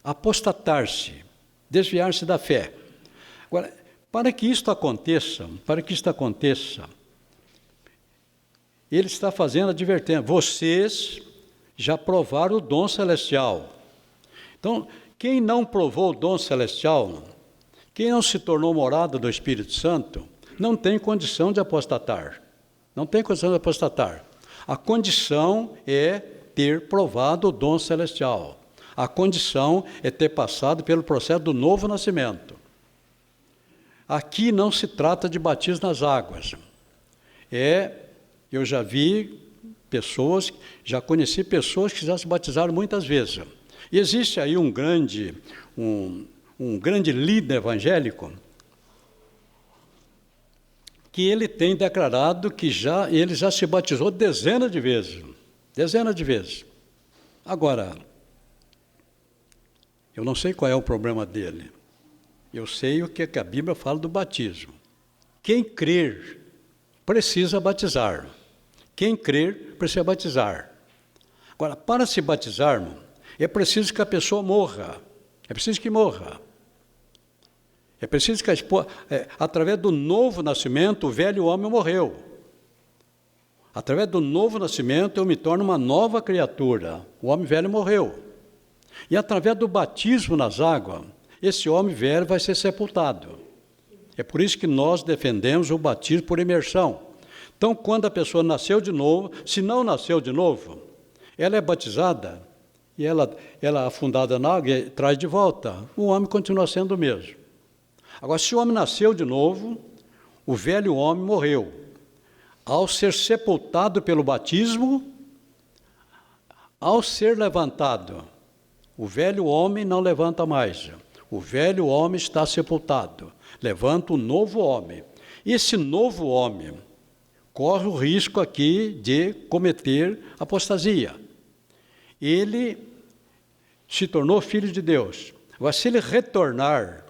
apostatar-se, desviar-se da fé. Agora, para que isto aconteça, ele está fazendo advertência. Vocês já provaram o dom celestial. Então, quem não provou o dom celestial, quem não se tornou morada do Espírito Santo, não tem condição de apostatar. Não tem condição de apostatar. A condição é ter provado o dom celestial. A condição é ter passado pelo processo do novo nascimento. Aqui não se trata de batismo nas águas. Eu já vi pessoas, já conheci pessoas que já se batizaram muitas vezes. E existe aí um grande líder evangélico que ele tem declarado que ele já se batizou dezenas de vezes. Agora, eu não sei qual é o problema dele. Eu sei o que a Bíblia fala do batismo. Quem crer precisa batizar. Quem crer precisa batizar. Agora, para se batizar, é preciso que a pessoa morra. É preciso que morra. É preciso que através do novo nascimento, o velho homem morreu. Através do novo nascimento, eu me torno uma nova criatura. O homem velho morreu. E através do batismo nas águas, esse homem velho vai ser sepultado. É por isso que nós defendemos o batismo por imersão. Então, quando a pessoa nasceu de novo, se não nasceu de novo, ela é batizada e ela afundada na água e traz de volta. O homem continua sendo o mesmo. Agora, se o homem nasceu de novo, o velho homem morreu. Ao ser sepultado pelo batismo, ao ser levantado, o velho homem não levanta mais. O velho homem está sepultado. Levanta o novo homem. E esse novo homem corre o risco aqui de cometer apostasia. Ele se tornou filho de Deus. Agora, se ele retornar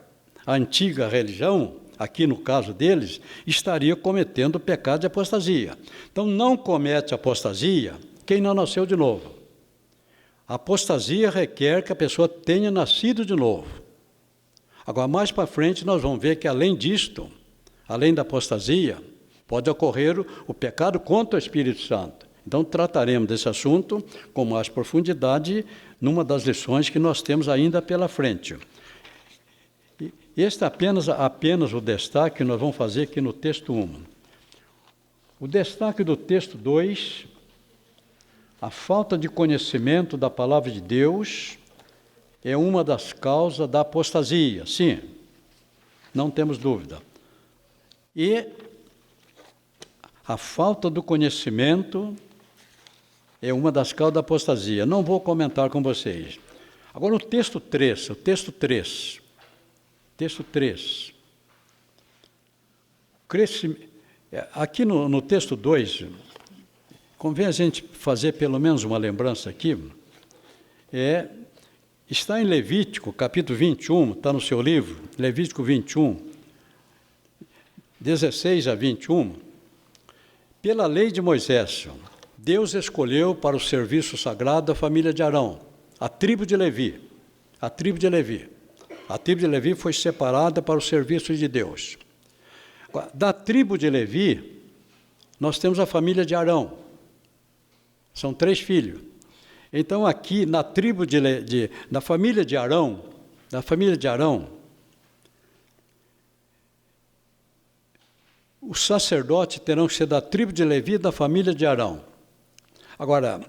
à antiga religião, aqui no caso deles, estaria cometendo o pecado de apostasia. Então, não comete apostasia quem não nasceu de novo. A apostasia requer que a pessoa tenha nascido de novo. Agora, mais para frente, nós vamos ver que, além disto, além da apostasia, pode ocorrer o pecado contra o Espírito Santo. Então, trataremos desse assunto com mais profundidade numa das lições que nós temos ainda pela frente. Este é apenas o destaque que nós vamos fazer aqui no texto 1. O destaque do texto 2, a falta de conhecimento da palavra de Deus é uma das causas da apostasia. Sim, não temos dúvida. E a falta do conhecimento é uma das causas da apostasia. Não vou comentar com vocês. Agora o texto 3. Texto 3. Aqui no texto 2, convém a gente fazer pelo menos uma lembrança aqui. Está em Levítico, capítulo 21, está no seu livro, Levítico 21, 16 a 21. Pela lei de Moisés, Deus escolheu para o serviço sagrado a família de Arão, a tribo de Levi. A tribo de Levi. A tribo de Levi foi separada para o serviço de Deus. Da tribo de Levi, nós temos a família de Arão. São 3 filhos. Então, aqui, na tribo na família de Arão, os sacerdotes terão que ser da tribo de Levi e da família de Arão. Agora,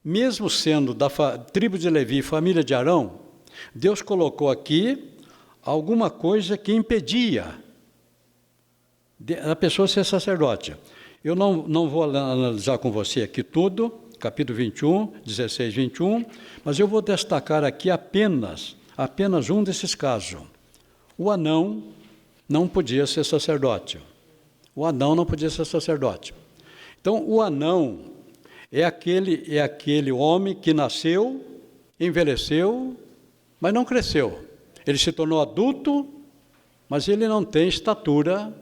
mesmo sendo da tribo de Levi e família de Arão, Deus colocou aqui alguma coisa que impedia a pessoa ser sacerdote. Eu não vou analisar com você aqui tudo, capítulo 21, 16, 21, mas eu vou destacar aqui apenas um desses casos. O anão não podia ser sacerdote. Então, o anão é aquele homem que nasceu, envelheceu, mas não cresceu. Ele se tornou adulto, mas ele não tem estatura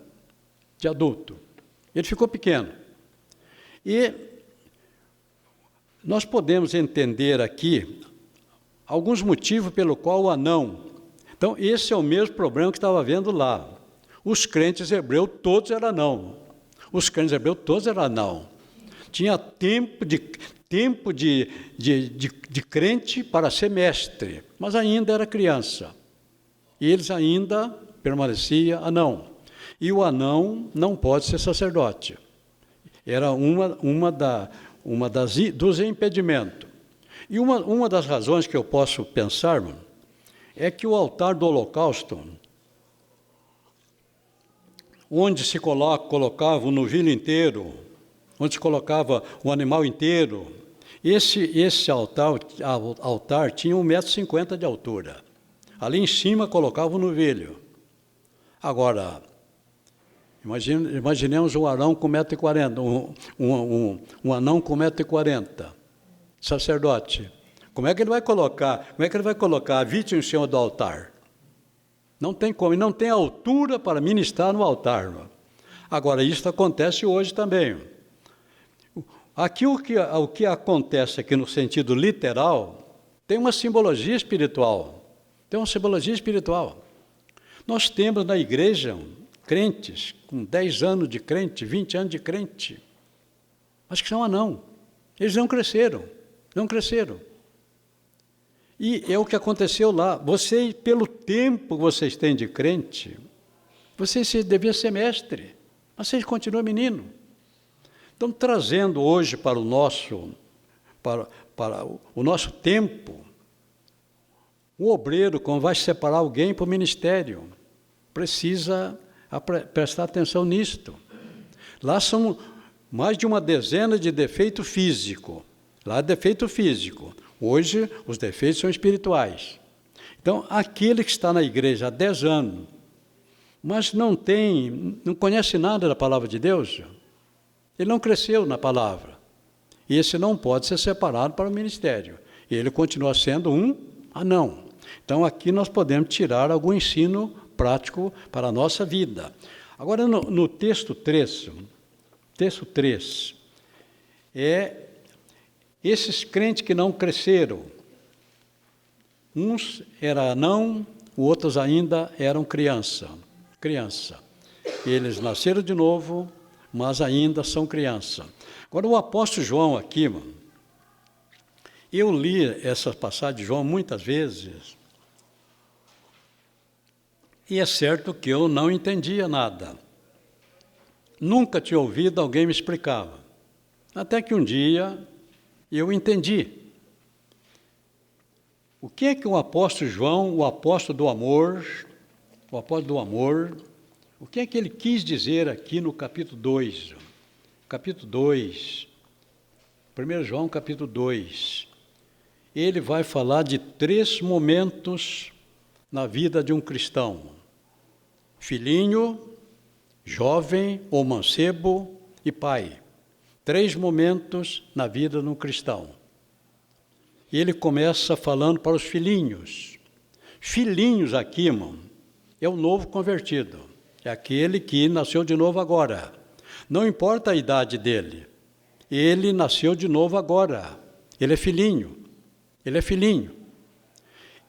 de adulto. Ele ficou pequeno. E nós podemos entender aqui alguns motivos pelo qual o anão... Então, esse é o mesmo problema que estava havendo lá. Os crentes hebreus todos eram anão. Tinha tempo de crente para ser mestre, mas ainda era criança. E eles ainda permaneciam anão. E o anão não pode ser sacerdote. Era dos impedimentos. E uma das razões que eu posso pensar é que o altar do holocausto, onde se colocava o novilho inteiro, onde se colocava o animal inteiro, esse altar tinha 1,50 m de altura. Ali em cima colocava o novilho. Agora, imaginemos um anão com 1,40 m, um anão com 1,40 m, sacerdote. Como é que ele vai colocar a vítima em cima do altar? Não tem como, e não tem altura para ministrar no altar. Agora, isso acontece hoje também. Aqui o que acontece aqui no sentido literal tem uma simbologia espiritual. Tem uma simbologia espiritual. Nós temos na igreja crentes com 10 anos de crente, 20 anos de crente, mas que são anão. Eles não cresceram, não cresceram. E é o que aconteceu lá. Vocês, pelo tempo que vocês têm de crente, vocês deviam ser mestre, mas vocês continuam menino. Então, trazendo hoje para o nosso tempo, o obreiro, quando vai separar alguém para o ministério, precisa prestar atenção nisto. Lá são mais de uma dezena de defeito físico. Lá é defeito físico. Hoje, os defeitos são espirituais. Então, aquele que está na igreja há 10 anos, mas não conhece nada da palavra de Deus, ele não cresceu na palavra. E esse não pode ser separado para o ministério. E ele continua sendo um anão. Então, aqui nós podemos tirar algum ensino prático para a nossa vida. Agora, no texto 3, esses crentes que não cresceram, uns eram anão, outros ainda eram criança. Eles nasceram de novo, mas ainda são criança. Agora, o apóstolo João aqui, eu li essa passagem de João muitas vezes, e é certo que eu não entendia nada. Nunca tinha ouvido alguém me explicava. Até que um dia eu entendi. O que é que o apóstolo João, o apóstolo do amor, o que é que ele quis dizer aqui no capítulo 2? Capítulo 2, 1 João capítulo 2. Ele vai falar de 3 momentos na vida de um cristão: filhinho, jovem ou mancebo e pai. 3 momentos na vida de um cristão. E ele começa falando para os filhinhos. Filhinhos aqui, irmão, é o novo convertido. É aquele que nasceu de novo agora. Não importa a idade dele. Ele nasceu de novo agora. Ele é filhinho. Ele é filhinho.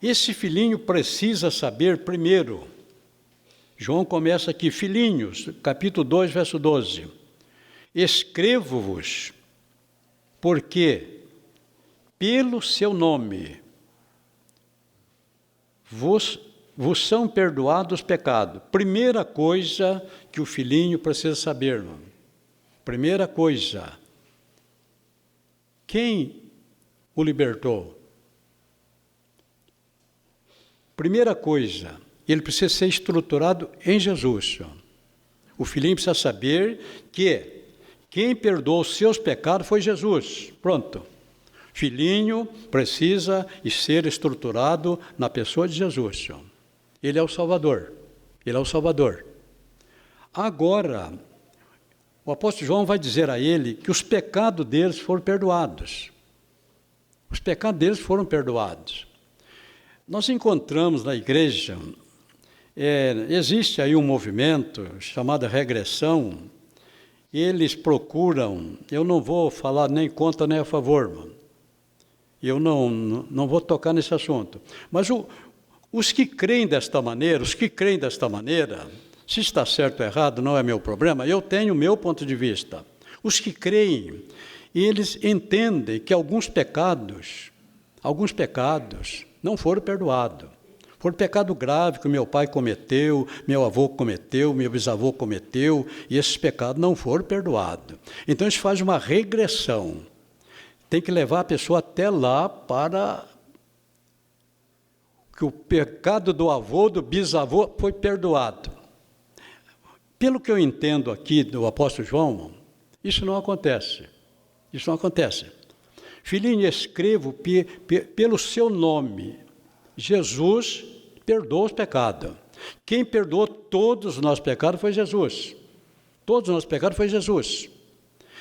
Esse filhinho precisa saber primeiro. João começa aqui, filhinhos, capítulo 2, verso 12. Escrevo-vos, porque pelo seu nome vos são perdoados os pecados. Primeira coisa que o filhinho precisa saber, irmão. Primeira coisa, quem o libertou? Primeira coisa, ele precisa ser estruturado em Jesus. O filhinho precisa saber que quem perdoou os seus pecados foi Jesus. Pronto. Filhinho precisa ser estruturado na pessoa de Jesus. Ele é o Salvador. Ele é o Salvador. Agora, o apóstolo João vai dizer a ele que os pecados deles foram perdoados. Os pecados deles foram perdoados. Nós encontramos na igreja, existe aí um movimento chamado regressão. Eles procuram, eu não vou falar nem contra nem a favor, mano. Eu não vou tocar nesse assunto. Mas os que creem desta maneira, se está certo ou errado, não é meu problema, eu tenho o meu ponto de vista. Os que creem, eles entendem que alguns pecados não foram perdoados. Foram pecado grave que meu pai cometeu, meu avô cometeu, meu bisavô cometeu, e esses pecados não foram perdoados. Então, isso faz uma regressão. Tem que levar a pessoa até lá para que o pecado do avô, do bisavô, foi perdoado. Pelo que eu entendo aqui do apóstolo João, isso não acontece. Isso não acontece. Filhinho, escrevo pelo seu nome. Jesus perdoou os pecados. Quem perdoou todos os nossos pecados foi Jesus. Todos os nossos pecados foi Jesus.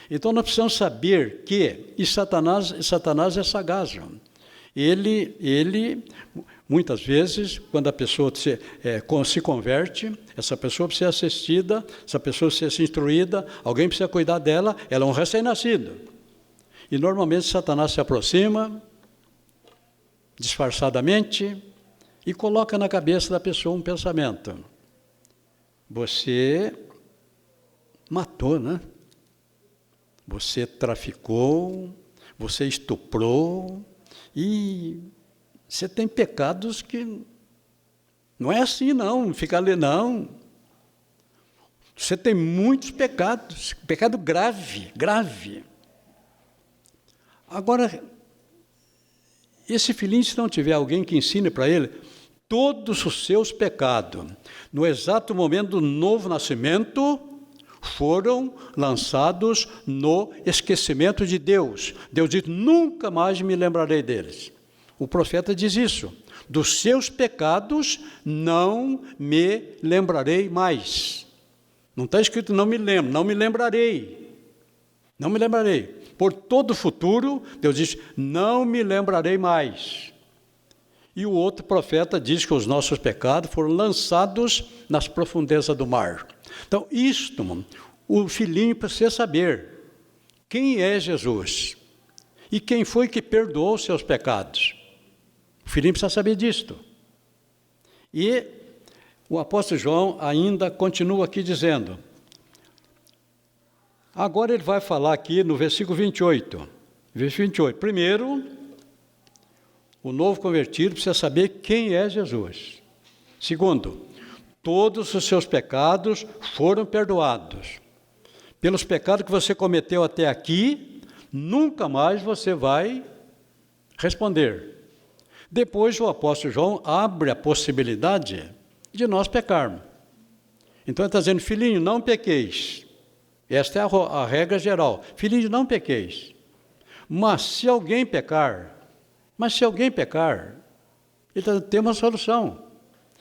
Então nós precisamos saber que Satanás é sagaz. Ele muitas vezes, quando a pessoa se converte, essa pessoa precisa ser assistida, essa pessoa precisa ser instruída, alguém precisa cuidar dela, ela é um recém-nascido. E normalmente Satanás se aproxima, disfarçadamente, e coloca na cabeça da pessoa um pensamento. Você matou, né? Você traficou, você estuprou, e você tem pecados que não é assim não, fica ali não. Você tem muitos pecados, pecado grave, grave. Agora, esse filhinho, se não tiver alguém que ensine para ele todos os seus pecados, no exato momento do novo nascimento, foram lançados no esquecimento de Deus. Deus diz, nunca mais me lembrarei deles. O profeta diz isso, dos seus pecados não me lembrarei mais. Não está escrito não me lembro, não me lembrarei. Não me lembrarei. Por todo o futuro, Deus diz, não me lembrarei mais. E o outro profeta diz que os nossos pecados foram lançados nas profundezas do mar. Então, isto, o filhinho precisa saber quem é Jesus e quem foi que perdoou os seus pecados. O filhinho precisa saber disto. E o apóstolo João ainda continua aqui dizendo, agora ele vai falar aqui no versículo 28. Versículo 28. Primeiro, o novo convertido precisa saber quem é Jesus. Segundo, todos os seus pecados foram perdoados. Pelos pecados que você cometeu até aqui, nunca mais você vai responder. Depois o apóstolo João abre a possibilidade de nós pecarmos. Então ele está dizendo, filhinho, não pequeis. Esta é a regra geral. Filhinho, não pequeis. Mas se alguém pecar, ele tem uma solução.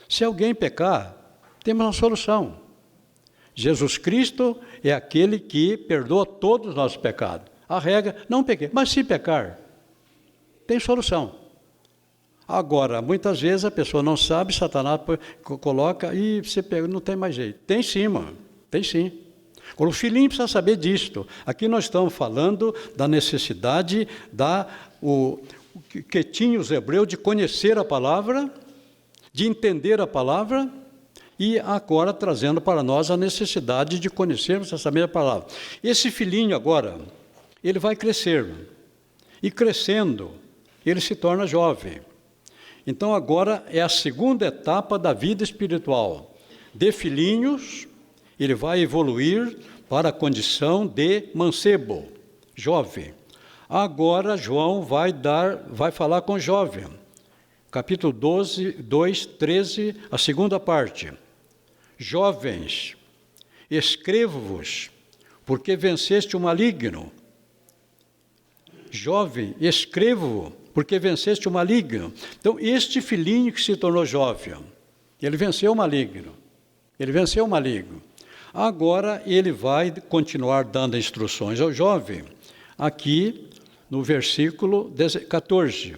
Se alguém pecar, temos uma solução. Jesus Cristo é aquele que perdoa todos os nossos pecados. A regra, não pequei. Mas se pecar, tem solução. Agora, muitas vezes a pessoa não sabe, Satanás coloca e você pega, não tem mais jeito. Tem sim, mano. Tem sim. Agora, o filhinho precisa saber disto. Aqui nós estamos falando da necessidade que tinham os hebreus de conhecer a palavra, de entender a palavra, e agora trazendo para nós a necessidade de conhecermos essa mesma palavra. Esse filhinho agora, ele vai crescer, e crescendo, ele se torna jovem. Então agora é a segunda etapa da vida espiritual. De filhinhos, ele vai evoluir para a condição de mancebo, jovem. Agora João vai falar com o jovem. Capítulo 12, 2, 13, a segunda parte. Jovens, escrevo-vos, porque venceste o maligno. Jovem, escrevo-vos, porque venceste o maligno. Então, este filhinho que se tornou jovem, ele venceu o maligno. Ele venceu o maligno. Agora, ele vai continuar dando instruções ao jovem. Aqui, no versículo 14.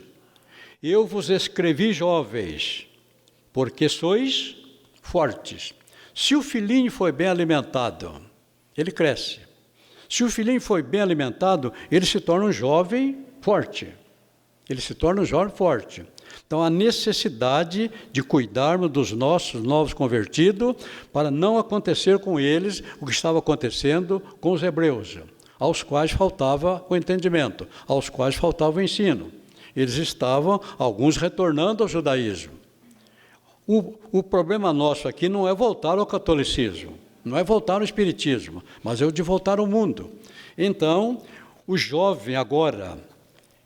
Eu vos escrevi, jovens, porque sois fortes. Se o filhinho foi bem alimentado, ele cresce. Se o filhinho foi bem alimentado, ele se torna um jovem forte. Ele se torna um jovem forte. Então, a necessidade de cuidarmos dos nossos novos convertidos para não acontecer com eles o que estava acontecendo com os hebreus, aos quais faltava o entendimento, aos quais faltava o ensino. Eles estavam, alguns, retornando ao judaísmo. O problema nosso aqui não é voltar ao catolicismo, não é voltar ao espiritismo, mas é o de voltar ao mundo. Então, o jovem agora,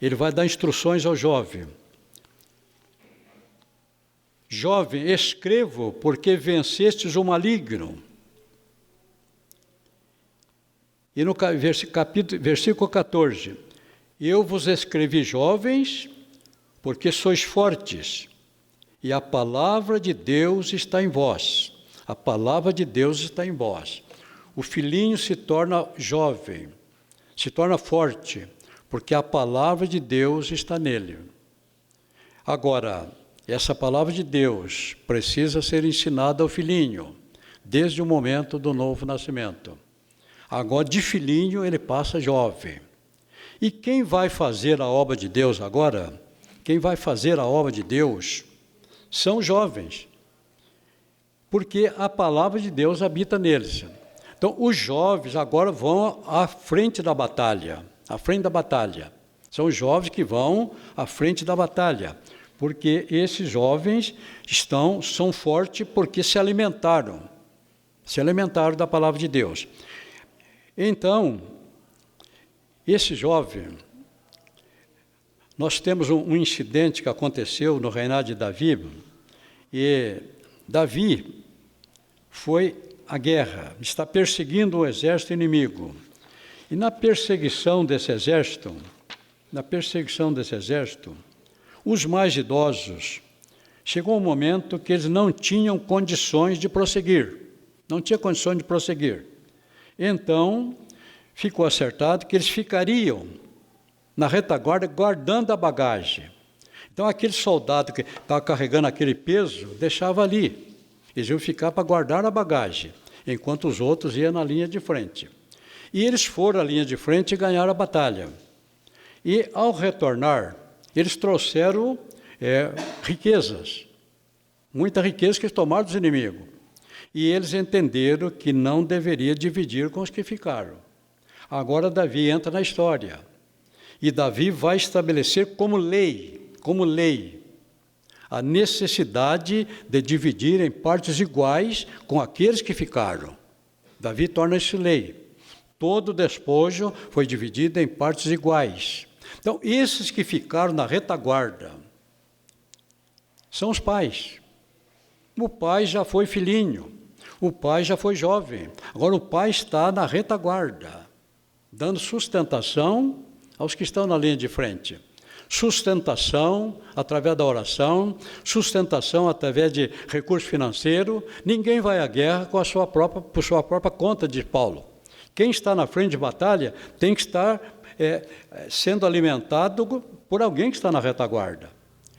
ele vai dar instruções ao jovem. Jovem, escrevo, porque vencestes o maligno. E no versículo 14, eu vos escrevi, jovens, porque sois fortes, e a palavra de Deus está em vós. A palavra de Deus está em vós. O filhinho se torna jovem, se torna forte, porque a palavra de Deus está nele. Agora, essa palavra de Deus precisa ser ensinada ao filhinho, desde o momento do novo nascimento. Agora, de filhinho, ele passa jovem. E quem vai fazer a obra de Deus agora? Quem vai fazer a obra de Deus são jovens, porque a palavra de Deus habita neles. Então, os jovens agora vão à frente da batalha, à frente da batalha. São os jovens que vão à frente da batalha, porque esses jovens são fortes porque se alimentaram da palavra de Deus. Então, esse jovem, nós temos um incidente que aconteceu no reinado de Davi, e Davi foi à guerra, está perseguindo um exército inimigo. E na perseguição desse exército, os mais idosos, chegou um momento que eles não tinham condições de prosseguir. Então, ficou acertado que eles ficariam na retaguarda guardando a bagagem. Então, aquele soldado que estava carregando aquele peso, deixava ali. Eles iam ficar para guardar a bagagem, enquanto os outros iam na linha de frente. E eles foram à linha de frente e ganharam a batalha. E, ao retornar, eles trouxeram riquezas, muita riqueza que eles tomaram dos inimigos. E eles entenderam que não deveria dividir com os que ficaram. Agora Davi entra na história. E Davi vai estabelecer como lei, a necessidade de dividir em partes iguais com aqueles que ficaram. Davi torna isso lei. Todo o despojo foi dividido em partes iguais. Então, esses que ficaram na retaguarda são os pais. O pai já foi filhinho, o pai já foi jovem. Agora o pai está na retaguarda, dando sustentação aos que estão na linha de frente. Sustentação através da oração, sustentação através de recurso financeiro. Ninguém vai à guerra por sua própria conta, diz Paulo. Quem está na frente de batalha tem que estar sendo alimentado por alguém que está na retaguarda.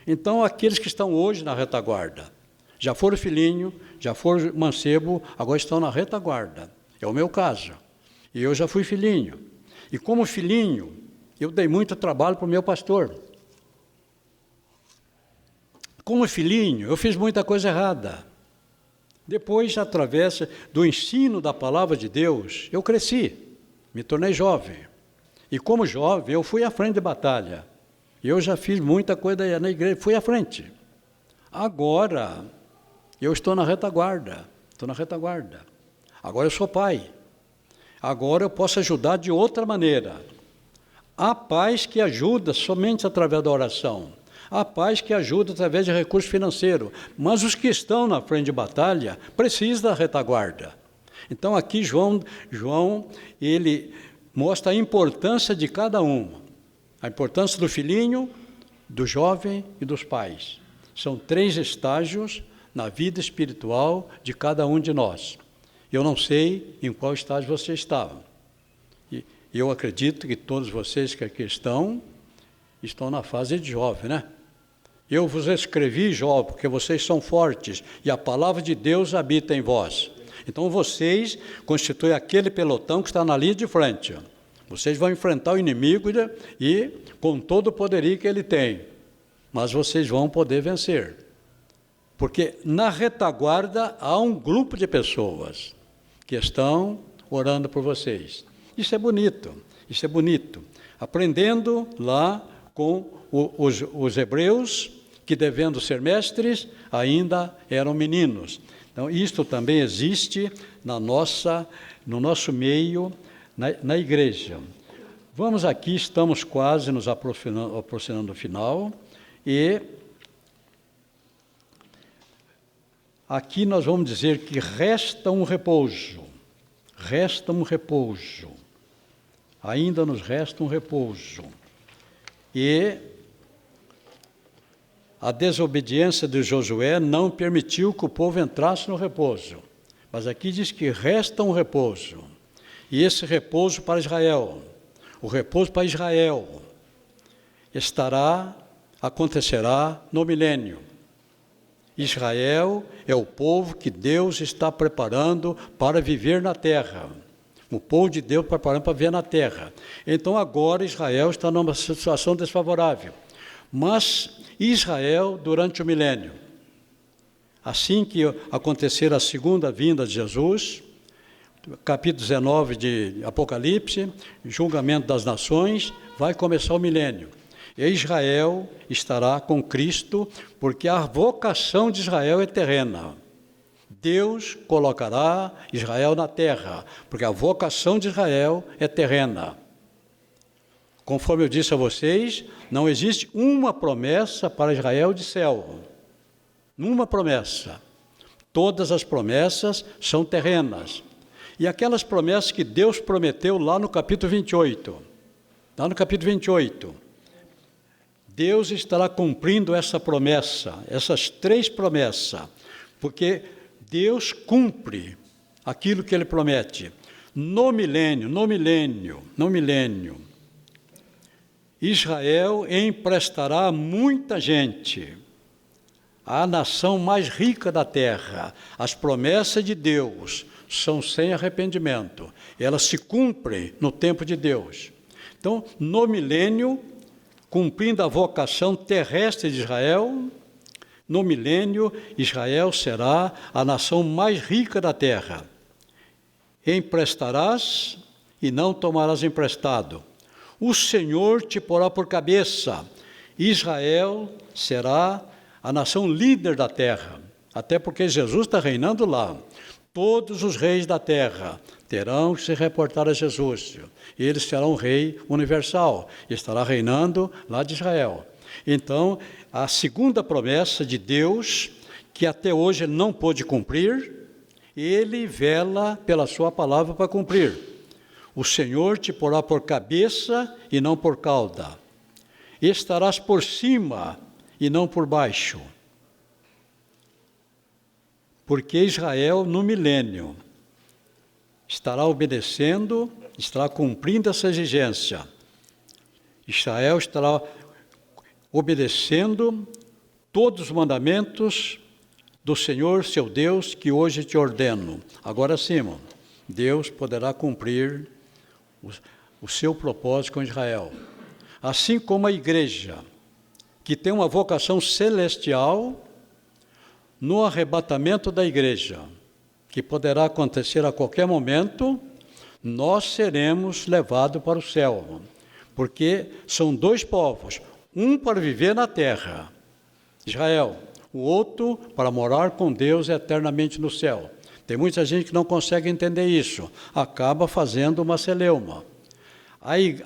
Então, aqueles que estão hoje na retaguarda, já foram filhinho, já foram mancebo, agora estão na retaguarda. É o meu caso. E eu já fui filhinho. E como filhinho, eu dei muito trabalho para o meu pastor. Como filhinho, eu fiz muita coisa errada. Depois, através do ensino da palavra de Deus, eu cresci, me tornei jovem. E como jovem, eu fui à frente de batalha. Eu já fiz muita coisa na igreja, fui à frente. Agora, eu estou na retaguarda. Agora eu sou pai. Agora eu posso ajudar de outra maneira. Há pais que ajudam somente através da oração. Há pais que ajudam através de recurso financeiro. Mas os que estão na frente de batalha precisam da retaguarda. Então aqui João ele mostra a importância de cada um. A importância do filhinho, do jovem e dos pais. São 3 estágios na vida espiritual de cada um de nós. Eu não sei em qual estágio você estava. E eu acredito que todos vocês que aqui estão na fase de jovem, né? Eu vos escrevi, jovem, porque vocês são fortes e a palavra de Deus habita em vós. Então vocês constituem aquele pelotão que está na linha de frente. Vocês vão enfrentar o inimigo e com todo o poderio que ele tem. Mas vocês vão poder vencer. Porque na retaguarda há um grupo de pessoas que estão orando por vocês. Isso é bonito. Aprendendo lá com os hebreus, que devendo ser mestres, ainda eram meninos. Então, isto também existe no nosso meio, na igreja. Vamos aqui, estamos quase nos aproximando do final, e aqui nós vamos dizer que resta um repouso, ainda nos resta um repouso, e a desobediência de Josué não permitiu que o povo entrasse no repouso, mas aqui diz que resta um repouso, e esse repouso para Israel, o repouso para Israel estará acontecerá no milênio. Israel é o povo que Deus está preparando para viver na terra. O povo de Deus preparando para viver na terra. Então agora Israel está numa situação desfavorável. Mas Israel, durante o milênio, assim que acontecer a segunda vinda de Jesus, capítulo 19 de Apocalipse, julgamento das nações, vai começar o milênio. E Israel estará com Cristo, porque a vocação de Israel é terrena. Deus colocará Israel na terra, porque a vocação de Israel é terrena. Conforme eu disse a vocês, não existe uma promessa para Israel de céu. Uma promessa. Todas as promessas são terrenas. E aquelas promessas que Deus prometeu lá no capítulo 28. Lá no capítulo 28. Deus estará cumprindo essa promessa, essas 3 promessas. Porque Deus cumpre aquilo que Ele promete. No milênio, Israel emprestará muita gente à nação mais rica da terra. As promessas de Deus são sem arrependimento. Elas se cumprem no tempo de Deus. Então, no milênio, cumprindo a vocação terrestre de Israel, no milênio, Israel será a nação mais rica da terra. Emprestarás e não tomarás emprestado. O Senhor te porá por cabeça. Israel será a nação líder da terra, até porque Jesus está reinando lá. Todos os reis da terra terão que se reportar a Jesus. Ele será um rei universal, estará reinando lá de Israel. Então, a segunda promessa de Deus, que até hoje ele não pôde cumprir, ele vela pela sua palavra para cumprir. O Senhor te porá por cabeça e não por cauda. Estarás por cima e não por baixo. Porque Israel, no milênio, estará obedecendo, estará cumprindo essa exigência. Israel estará obedecendo todos os mandamentos do Senhor, seu Deus, que hoje te ordeno. Agora sim, Deus poderá cumprir o seu propósito com Israel. Assim como a igreja, que tem uma vocação celestial, no arrebatamento da igreja, que poderá acontecer a qualquer momento, nós seremos levados para o céu, porque são 2 povos, um para viver na terra, Israel, o outro para morar com Deus eternamente no céu. Tem muita gente que não consegue entender isso, acaba fazendo uma celeuma.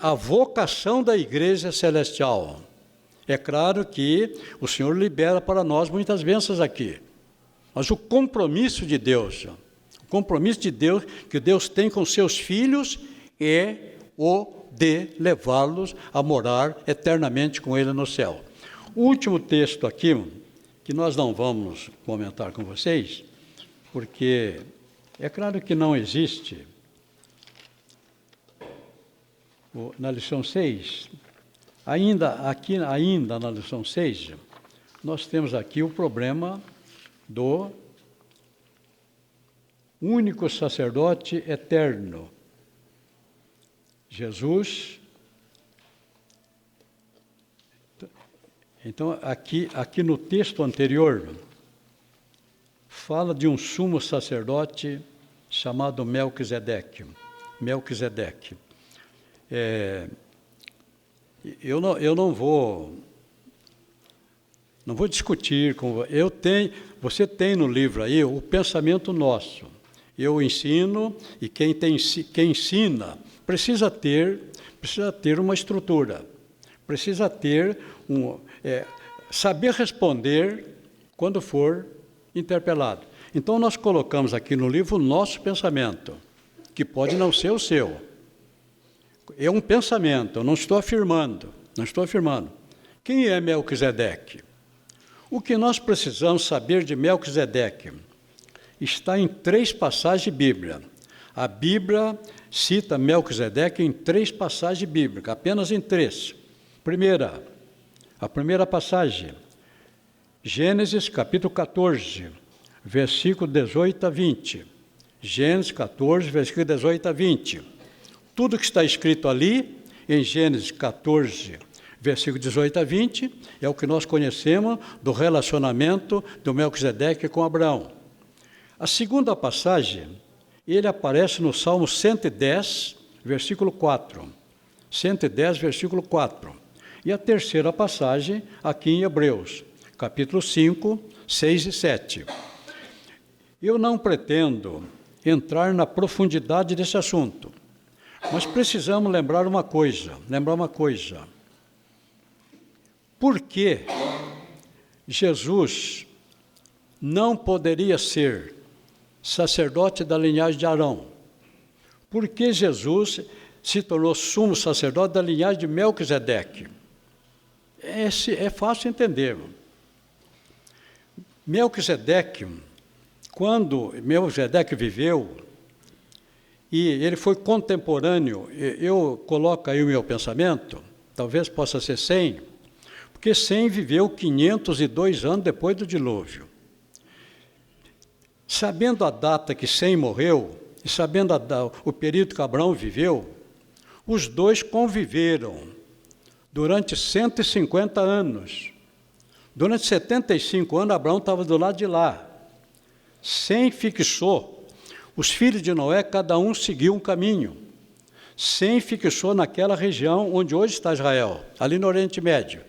A vocação da igreja é celestial. É claro que o Senhor libera para nós muitas bênçãos aqui, mas o compromisso de Deus que Deus tem com seus filhos é o de levá-los a morar eternamente com Ele no céu. O último texto aqui, que nós não vamos comentar com vocês, porque é claro que não existe, na lição 6, ainda na lição 6, nós temos aqui o problema do único sacerdote eterno, Jesus. Então, aqui no texto anterior, fala de um sumo sacerdote chamado Melquisedeque. Eu não vou discutir com você tem no livro aí o pensamento nosso. Eu ensino e quem ensina precisa ter uma estrutura, precisa ter saber responder quando for interpelado. Então nós colocamos aqui no livro o nosso pensamento, que pode não ser o seu. É um pensamento, eu não estou afirmando. Quem é Melquisedeque? O que nós precisamos saber de Melquisedeque está em 3 passagens de Bíblia. A Bíblia cita Melquisedeque em 3 passagens bíblicas, apenas em 3. Primeira, A primeira passagem, Gênesis capítulo 14, versículo 18 a 20. Gênesis 14, versículo 18 a 20. Tudo que está escrito ali, em Gênesis 14, versículo 18 a 20, é o que nós conhecemos do relacionamento do Melquisedeque com Abraão. A segunda passagem, ele aparece no Salmo 110, versículo 4. 110, versículo 4. E a terceira passagem, aqui em Hebreus, capítulo 5, 6 e 7. Eu não pretendo entrar na profundidade desse assunto, mas precisamos lembrar uma coisa. Por que Jesus não poderia ser sacerdote da linhagem de Arão? Por que Jesus se tornou sumo sacerdote da linhagem de Melquisedeque? É fácil entender. Melquisedeque, quando Melquisedeque viveu, e ele foi contemporâneo, eu coloco aí o meu pensamento, talvez possa ser 100, porque 100 viveu 502 anos depois do dilúvio. Sabendo a data que 100 morreu, e sabendo o período que Abraão viveu, os dois conviveram durante 150 anos. Durante 75 anos, Abraão estava do lado de lá. 100 fixou. Os filhos de Noé, cada um seguiu um caminho. 100 fixou naquela região onde hoje está Israel, ali no Oriente Médio.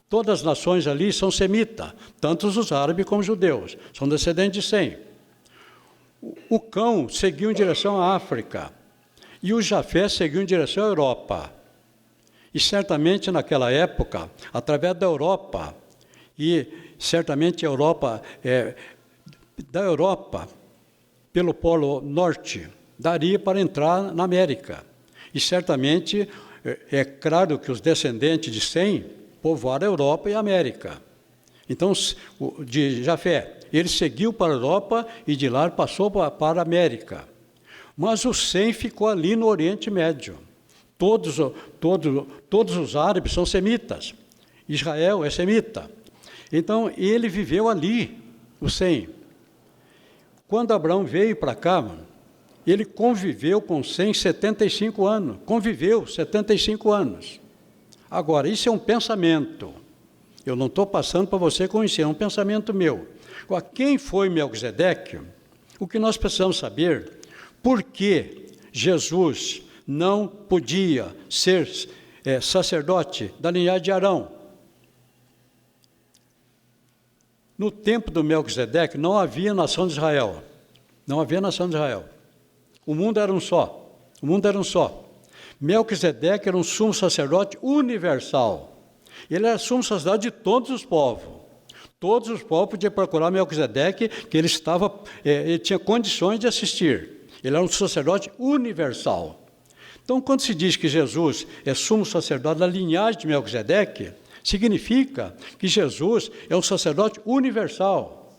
Todas as nações ali são semitas, tanto os árabes como os judeus, são descendentes de 100. O Cão seguiu em direção à África, e o Jafé seguiu em direção à Europa. E certamente naquela época, através da Europa, e certamente a Europa, da Europa, pelo Polo Norte, daria para entrar na América. E certamente, é claro que os descendentes de 100 povoaram a Europa e a América. Então, de Jafé, ele seguiu para a Europa e de lá passou para a América. Mas o 100 ficou ali no Oriente Médio. Todos os árabes são semitas. Israel é semita. Então, ele viveu ali, o 100. Quando Abraão veio para cá, ele conviveu com 100 75 anos. Conviveu 75 anos. Agora, isso é um pensamento. Eu não estou passando para você conhecer, é um pensamento meu. Agora, quem foi Melquisedeque? O que nós precisamos saber, por que Jesus não podia ser sacerdote da linhagem de Arão. No tempo do Melquisedeque não havia nação de Israel. Não havia nação de Israel. O mundo era um só. Melquisedeque era um sumo sacerdote universal. Ele era sumo sacerdote de todos os povos. Todos os povos podiam procurar Melquisedeque, que ele tinha condições de assistir. Ele era um sacerdote universal. Então, quando se diz que Jesus é sumo sacerdote da linhagem de Melquisedeque, significa que Jesus é um sacerdote universal.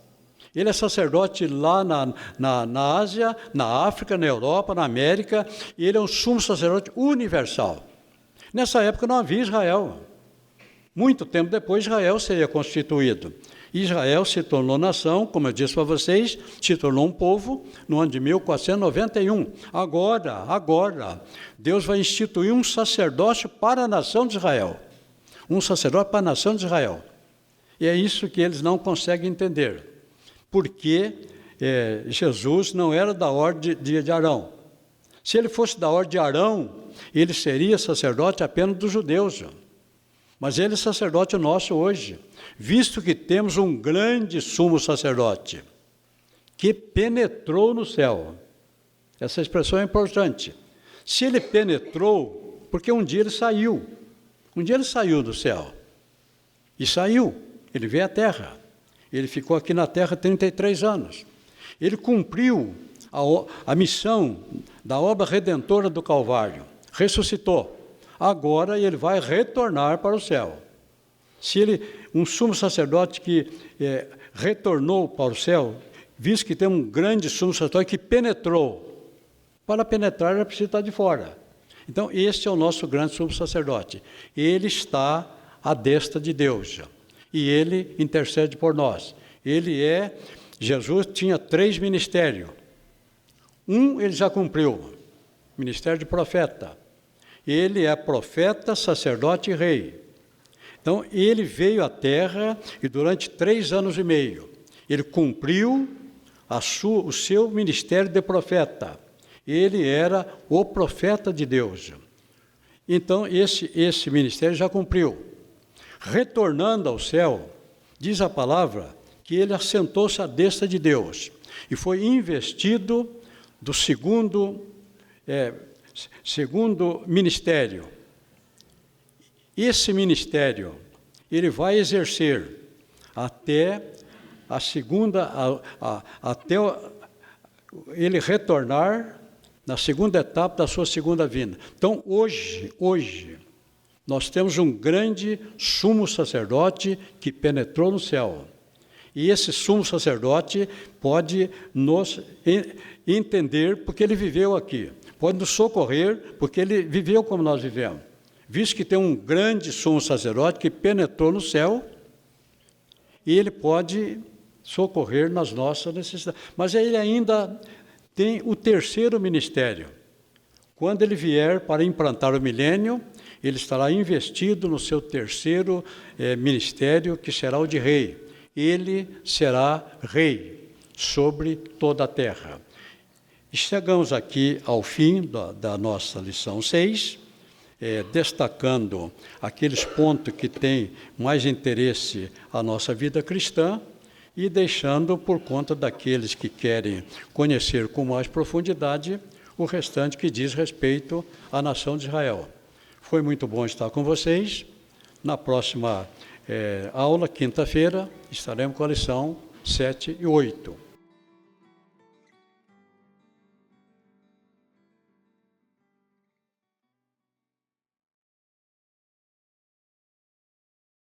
Ele é sacerdote lá na Ásia, na África, na Europa, na América, e ele é um sumo sacerdote universal. Nessa época não havia Israel. Muito tempo depois, Israel seria constituído. Israel se tornou nação, como eu disse para vocês, se tornou um povo no ano de 1491. Agora, Deus vai instituir um sacerdócio para a nação de Israel. Um sacerdote para a nação de Israel. E é isso que eles não conseguem entender. Porque Jesus não era da ordem de Arão. Se ele fosse da ordem de Arão, ele seria sacerdote apenas dos judeus. Mas ele é sacerdote nosso hoje, visto que temos um grande sumo sacerdote, que penetrou no céu. Essa expressão é importante. Se ele penetrou, porque um dia ele saiu do céu. E saiu, ele veio à terra. Ele ficou aqui na terra 33 anos. Ele cumpriu a missão da obra redentora do Calvário. Ressuscitou. Agora ele vai retornar para o céu. Se ele, um sumo sacerdote que retornou para o céu, visto que tem um grande sumo sacerdote que penetrou. Para penetrar, ele precisa estar de fora. Então, este é o nosso grande sumo sacerdote. Ele está à destra de Deus. E ele intercede por nós. Jesus tinha 3 ministérios. Ele já cumpriu, ministério de profeta. Ele é profeta, sacerdote e rei. Então, ele veio à terra e durante 3 anos e meio, ele cumpriu o seu ministério de profeta. Ele era o profeta de Deus. Então, esse ministério já cumpriu. Retornando ao céu, diz a palavra que ele assentou-se à destra de Deus e foi investido do segundo ministério. Esse ministério, ele vai exercer até ele retornar na segunda etapa da sua segunda vinda. Então, hoje, nós temos um grande sumo sacerdote que penetrou no céu. E esse sumo sacerdote pode nos entender porque ele viveu aqui. Pode nos socorrer porque ele viveu como nós vivemos. Visto que tem um grande sumo sacerdote que penetrou no céu, e ele pode socorrer nas nossas necessidades. Mas ele ainda tem o terceiro ministério. Quando ele vier para implantar o milênio, ele estará investido no seu terceiro ministério, que será o de rei. Ele será rei sobre toda a terra. E chegamos aqui ao fim da nossa lição 6, destacando aqueles pontos que têm mais interesse à nossa vida cristã e deixando por conta daqueles que querem conhecer com mais profundidade o restante que diz respeito à nação de Israel. Foi muito bom estar com vocês. Na próxima aula, quinta-feira, estaremos com a lição 7 e 8.